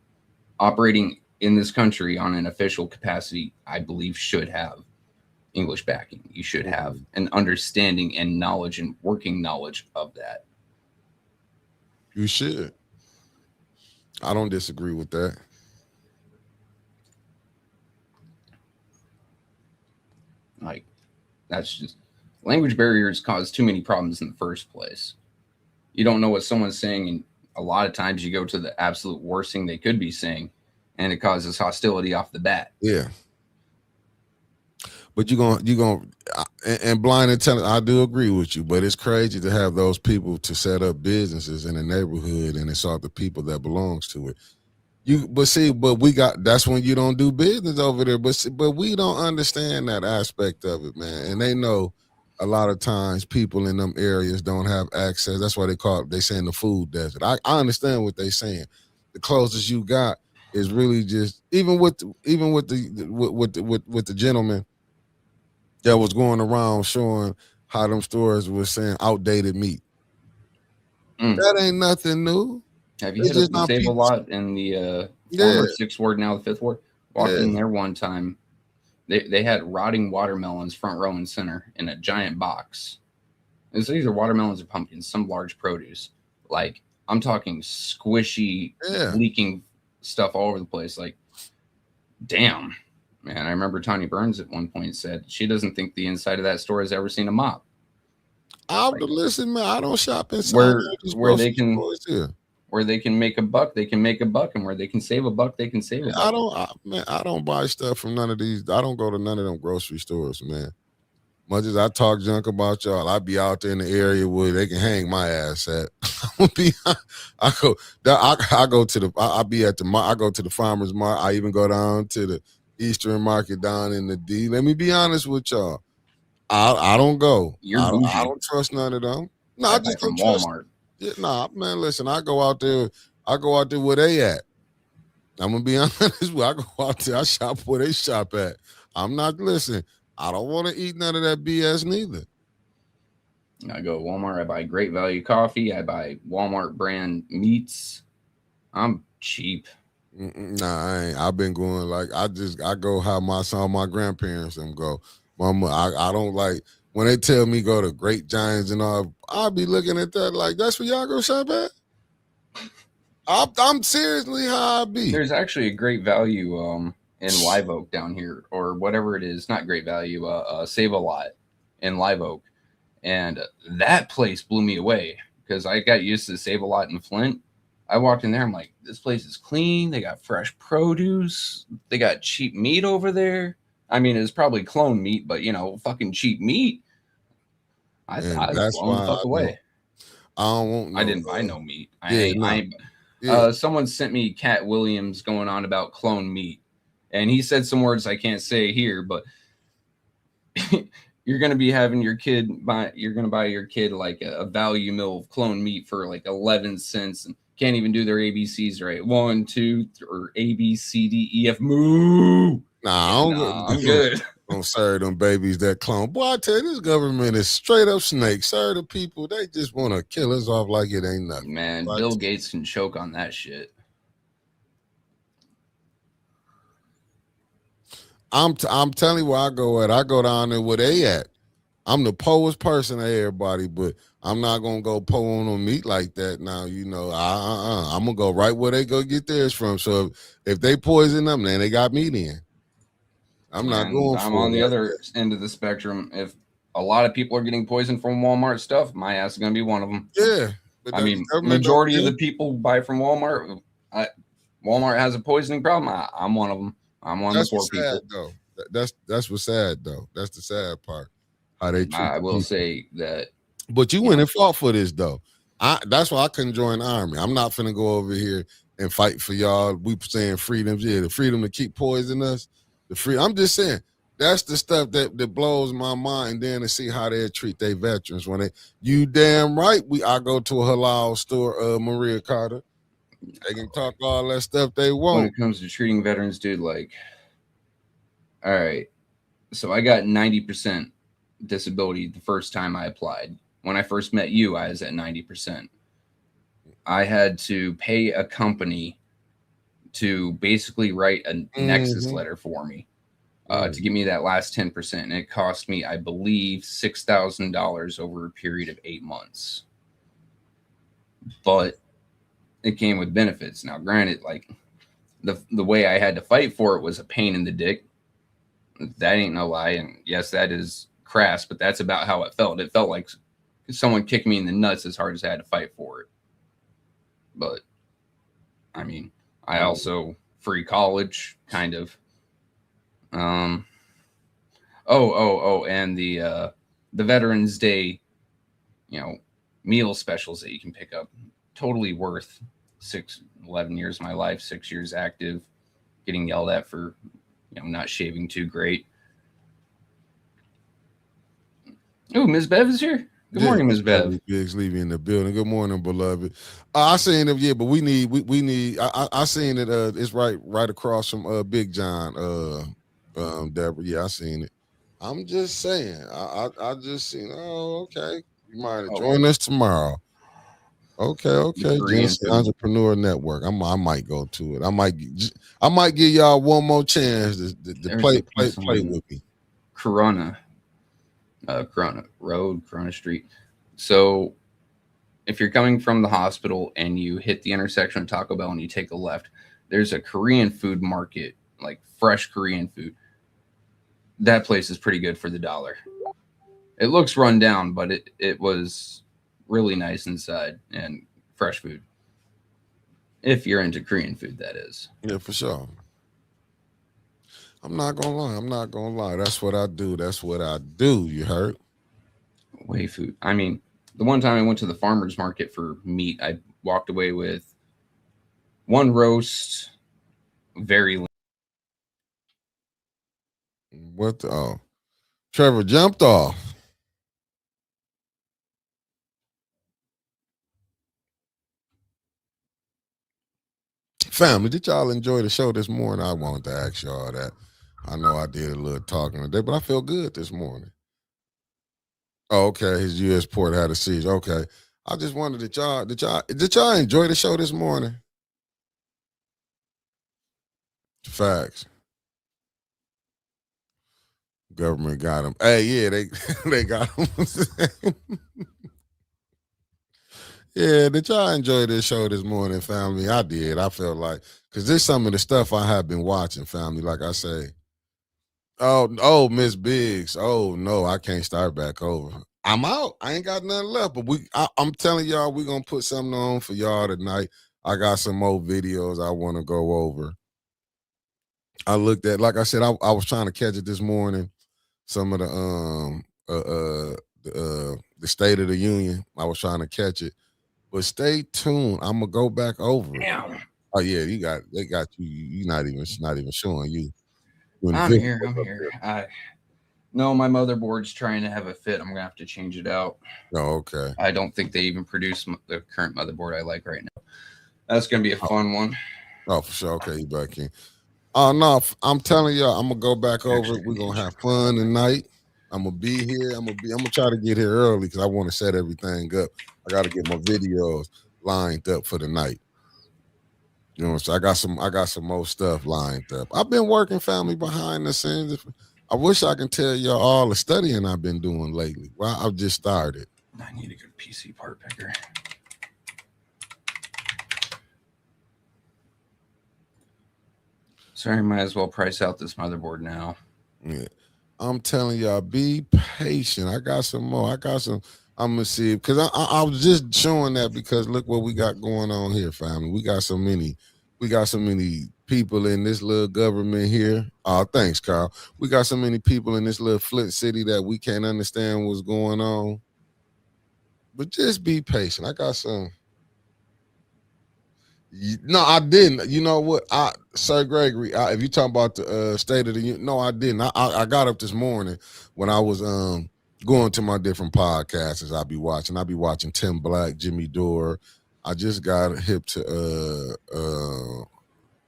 C: operating in this country on an official capacity, I believe should have
D: English backing. You should have an understanding and knowledge and working knowledge of that.
H: You should. I don't disagree with that.
D: Like, that's just language barriers cause too many problems in the first place. You don't know what someone's saying, and a lot of times you go to the absolute worst thing they could be saying, and it causes hostility off the bat.
H: Yeah. But you're gonna and blind intelligence. I do agree with you, but it's crazy to have those people to set up businesses in a neighborhood and insult the people that belongs to it. But we got, that's when you don't do business over there. But we don't understand that aspect of it, man. And they know a lot of times people in them areas don't have access. That's why they saying the food desert. I understand what they saying. The closest you got is really just even with the gentleman that was going around showing how them stores was saying outdated meat. That ain't nothing new.
D: Have you hit up the Save-A-Lot in the former 6th Ward, now the 5th Ward? Walked in there one time. They had rotting watermelons front row and center in a giant box. And so these are watermelons or pumpkins, some large produce. Like, I'm talking squishy, leaking stuff all over the place. Like, damn. Man, I remember Tanya Burns at one point said she doesn't think the inside of that store has ever seen a mop.
H: Listen, man, I don't shop inside
D: where they can make a buck, they can make a buck, and where they can save a buck, they can save a buck.
H: I don't buy stuff from none of these. I don't go to none of them grocery stores, man. Much as I talk junk about y'all, I be out there in the area where they can hang my ass at. I go to the farmers market. I even go down to the Eastern market down in the D. Let me be honest with y'all. I don't go. I don't trust none of them. No, I just don't trust
D: Walmart.
H: Yeah, nah, man. Listen, I go out there where they at. I'm gonna be honest. I go out there. I shop where they shop at. I'm not listening. I don't want to eat none of that BS neither.
D: I go to Walmart. I buy Great Value coffee. I buy Walmart brand meats. I'm cheap.
H: Nah, I ain't. I've been going I go how my grandparents them go. Mama, I don't like when they tell me go to Great Giants and all. I'll be looking at that like that's where y'all go shop at. I'm seriously how I be.
D: There's actually a Great Value in Live Oak down here, or whatever it is. Not Great Value. Save-A-Lot in Live Oak, and that place blew me away because I got used to Save-A-Lot in Flint. I walked in there. I'm like, this place is clean. They got fresh produce. They got cheap meat over there. I mean, it's probably clone meat, but fucking cheap meat. I was blown the fuck away. I didn't buy no meat. Someone sent me Cat Williams going on about clone meat, and he said some words I can't say here, but you're gonna be having your kid buy your kid like a value meal of clone meat for like 11 cents and can't even do their ABCs right. 1, 2, or A, B, C, D, E, F, moo.
H: I'm good. Don't serve them babies that clone. Boy, I tell you, this government is straight up snake. Serve the people. They just want to kill us off like it ain't nothing.
D: Man, Bill Gates can choke on that shit.
H: I'm telling you where I go at. I go down there where they at. I'm the poorest person of everybody, but I'm not gonna go pull on them meat like that. Now, I'm gonna go right where they go get theirs from. So if they poison them, then they got meat in. I'm
D: on the other end of the spectrum. If a lot of people are getting poisoned from Walmart stuff, my ass is gonna be one of them.
H: Yeah,
D: I mean, majority of the people buy from Walmart. Walmart has a poisoning problem. I'm one of them. I'm one of the poor people.
H: Though. That's what's sad though. That's the sad part. How they treat
D: I will say that.
H: But you went and fought for this though. That's why I couldn't join the army. I'm not finna go over here and fight for y'all. We saying freedoms, the freedom to keep poisoning us. I'm just saying that's the stuff that blows my mind. Then to see how they treat their veterans when you damn right. I go to a halal store, Maria Carter. They can talk all that stuff they want.
D: When it comes to treating veterans, dude, like, all right, so I got 90% disability the first time I applied. When I first met you, I was at 90%. I had to pay a company to basically write a nexus letter for me. to give me that last 10%. And it cost me, I believe, $6,000 over a period of 8 months. But it came with benefits. Now, granted, like the way I had to fight for it was a pain in the dick. That ain't no lie. And yes, that is crass, but that's about how it felt. It felt like someone kicked me in the nuts as hard as I had to fight for it. But I mean, I also free college, kind of. And the Veterans Day, meal specials that you can pick up, totally worth 11 years of my life, 6 years active, getting yelled at for, not shaving too great. Oh, Ms. Bev is here. Good morning, Ms. Bev.
H: Biggs Levy in the building. Good morning, beloved. I seen it, yeah, but we need. I seen it. It's right across from Big John. Deborah, yeah, I seen it. I'm just saying. I just seen. Oh, okay. You might join us tomorrow. Okay. Genesis Entrepreneur Network. I might go to it. I might give y'all one more chance to play with me.
D: Corona Street. So if you're coming from the hospital and you hit the intersection of Taco Bell and you take a left, there's a Korean food market, like fresh Korean food. That place is pretty good for the $1. It looks run down, but it was really nice inside and fresh food. If you're into Korean food, that is.
H: Yeah, for sure. I'm not gonna lie. That's what I do. You heard?
D: Way food. I mean, the one time I went to the farmer's market for meat, I walked away with one roast, very.
H: What the? Oh, Trevor jumped off. Family, did y'all enjoy the show this morning? I wanted to ask y'all that. I know I did a little talking today, but I feel good this morning. Oh, okay, his U.S. port had a siege. Okay, I just wondered, did y'all enjoy the show this morning? Facts. Government got him. Hey, yeah, they got him. Yeah, did y'all enjoy this show this morning, family? I did. I felt like, because there's some of the stuff I have been watching, family, like I say. Oh, Miss Biggs. Oh, no, I can't start back over. I'm out. I ain't got nothing left, but I'm telling y'all, we're going to put something on for y'all tonight. I got some more videos I want to go over. I looked at, like I said, I was trying to catch it this morning. Some of the State of the Union, I was trying to catch it. But stay tuned. I'm gonna go back over it. Oh yeah, they got you. You're not even showing you.
D: I'm here. No, my motherboard's trying to have a fit. I'm gonna have to change it out.
H: Oh, okay.
D: I don't think they even produce the current motherboard I like right now. That's gonna be a fun one.
H: Oh, for sure. Okay, you back in. Oh no, I'm telling y'all, I'm gonna go back over it. We're gonna have fun tonight. I'm gonna be here. I'm gonna try to get here early because I want to set everything up. I got to get my videos lined up for the night. You know, so I got some more stuff lined up. I've been working, family, behind the scenes. I wish I can tell y'all all the studying I've been doing lately. Well, I've just started.
D: I need a good PC part picker. Sorry, might as well price out this motherboard now.
H: Yeah. I'm telling y'all, be patient. I got some more. I'm gonna see, because I was just showing that because look what we got going on here, family. We got so many people in this little government here. Oh, thanks, Carl. We got so many people in this little Flint city that we can't understand what's going on. But just be patient. I got some. No, I didn't. You know what, Sir Gregory? If you talking about the State of the Union, no, I didn't. I got up this morning when I was going to my different podcasts. I'll be watching Tim Black, Jimmy Dore. I just got hip to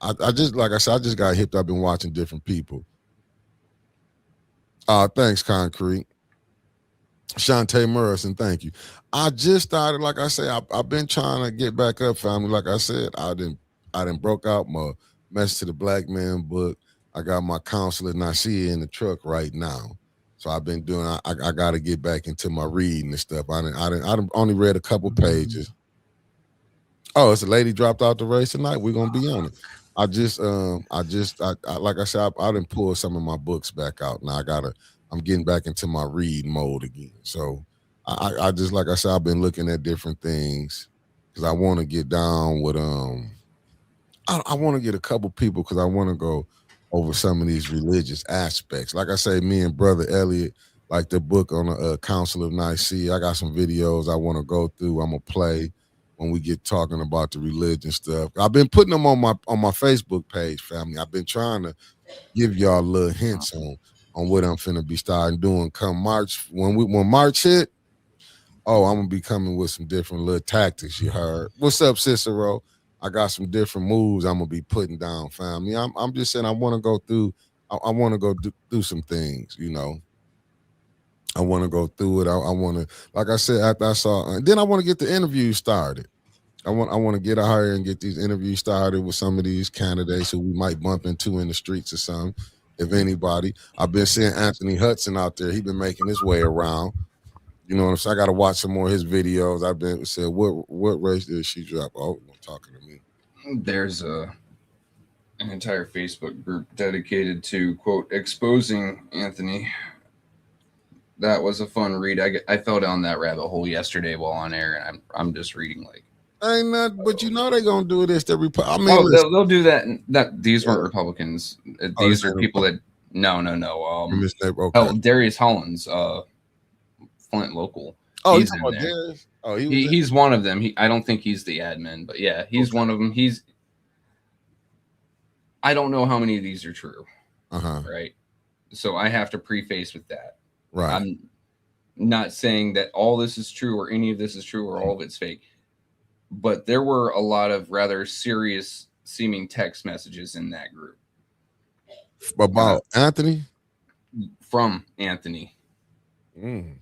H: I just, like I said, I just got hip. I've been watching different people. Thanks, Concrete. Shantae Morrison, thank you. I just started, like I say, I've been trying to get back up, family. Like I said, I didn't broke out my Message to the Black Man book. I got my counselor Nasia in the truck right now. So I've been doing. I got to get back into my reading and stuff. I only read a couple pages. Oh, it's a lady dropped out the race tonight. We're gonna be on it. I like I said, I didn't pull some of my books back out. Now I'm getting back into my read mode again. So I just, like I said, I've been looking at different things because I want to get down with I want to get a couple people because I want to go over some of these religious aspects. Like I say, me and Brother Elliot, like the book on the Council of Nicaea. I got some videos I want to go through. I'm gonna play when we get talking about the religion stuff. I've been putting them on my Facebook page, family. I've been trying to give y'all little hints on what I'm finna be starting doing come March. When March hit, oh, I'm gonna be coming with some different little tactics. You heard? What's up, Cicero? I got some different moves I'm gonna be putting down, family. I'm just saying I want to go through. I want to go do some things. You know, I want to go through it. I want to, like I said, after I saw, then I want to get the interview started. I want to get out here and get these interviews started with some of these candidates who we might bump into in the streets or something. If anybody, I've been seeing Anthony Hudson out there. He's been making his way around. You know what I'm saying? I got to watch some more of his videos. I've been said, what race did she drop? Oh, talking to me.
C: There's an entire Facebook group dedicated to, quote, exposing Anthony. That was a fun read. I fell down that rabbit hole yesterday while on air, and I'm just reading like.
H: Ain't not, but you know they're gonna do this. I mean,
C: they'll do that. These weren't Republicans. These are people that no. Okay. Darius Hollins, Flint local.
H: Oh,
C: he's in there.
H: Darius? Oh,
C: he's one of them. I don't think he's the admin, but yeah, he's one of them. I don't know how many of these are true. Right. So I have to preface with that.
H: Right.
C: I'm not saying that all this is true or any of this is true or all of it's fake. But there were a lot of rather serious seeming text messages in that group.
H: About Anthony?
C: From Anthony.
H: Mm.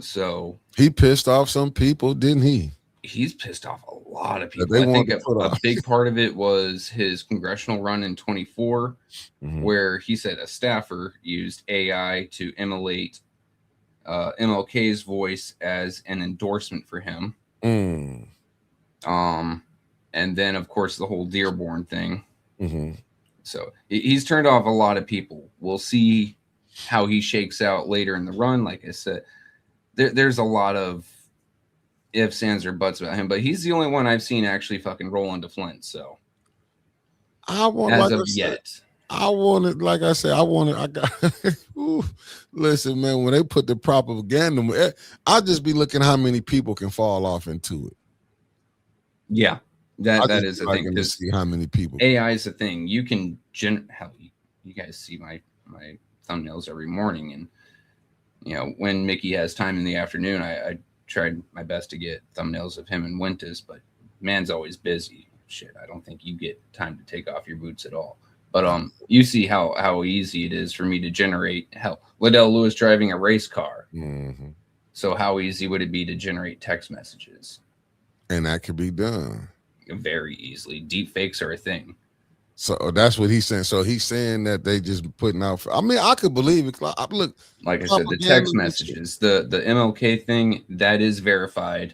C: So
H: he pissed off some people, didn't he?
C: He's pissed off a lot of people. I think a big part of it was his congressional run in 24, where he said a staffer used AI to emulate MLK's voice as an endorsement for him. And then of course the whole Dearborn thing. So he's turned off a lot of people. We'll see how he shakes out later in the run. Like I said, there's a lot of ifs, ands, or buts about him, but he's the only one I've seen actually fucking roll into Flint. So
H: I want,
C: as
H: like
C: of
H: I said,
C: yet.
H: I wanted, like I said, I got, listen, man, when they put the propaganda, I just be looking how many people can fall off into it.
C: Yeah, that is a thing.
H: To see how many people.
C: AI is a thing. You can, hell, you guys see my thumbnails every morning. And, you know, when Mickey has time in the afternoon, I tried my best to get thumbnails of him and Wintus, but man's always busy. Shit, I don't think you get time to take off your boots at all. But you see how easy it is for me to generate. Hell, Liddell Lewis driving a race car. So how easy would it be to generate text messages?
H: And that could be done
C: very easily. Deep fakes are a thing.
H: So that's what he's saying. So he's saying that they just putting out. I mean, I could believe it. Look,
C: like I said, the text messages, the MLK thing, that is verified.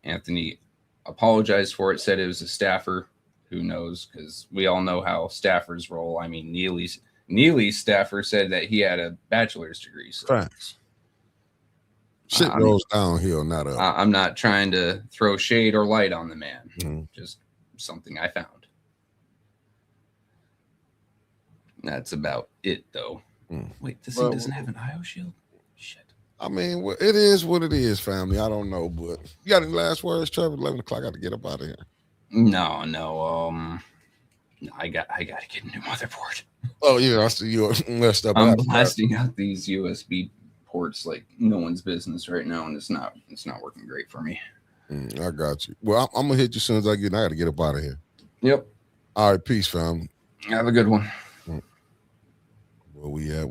C: Anthony apologized for it. Said it was a staffer. Who knows? Because we all know how staffers roll. I mean, Neely's staffer said that he had a bachelor's degree. So.
H: Facts. Shit goes downhill, not up.
C: I'm not trying to throw shade or light on the man. Just something I found. That's about it, though. Wait, this thing doesn't have an IO shield? Shit.
H: I mean, it is what it is, family. I don't know, but you got any last words, Trevor? 11 o'clock. I got to get up out of here.
C: No. I got to get a new motherboard.
H: Oh yeah, I see you messed up.
C: I'm blasting out these USB ports like no one's business right now, and it's not working great for me.
H: I got you. Well, I'm gonna hit you as soon as I got to get up out of here.
C: Yep.
H: All right, peace, fam.
C: Have a good one.
H: Where we at?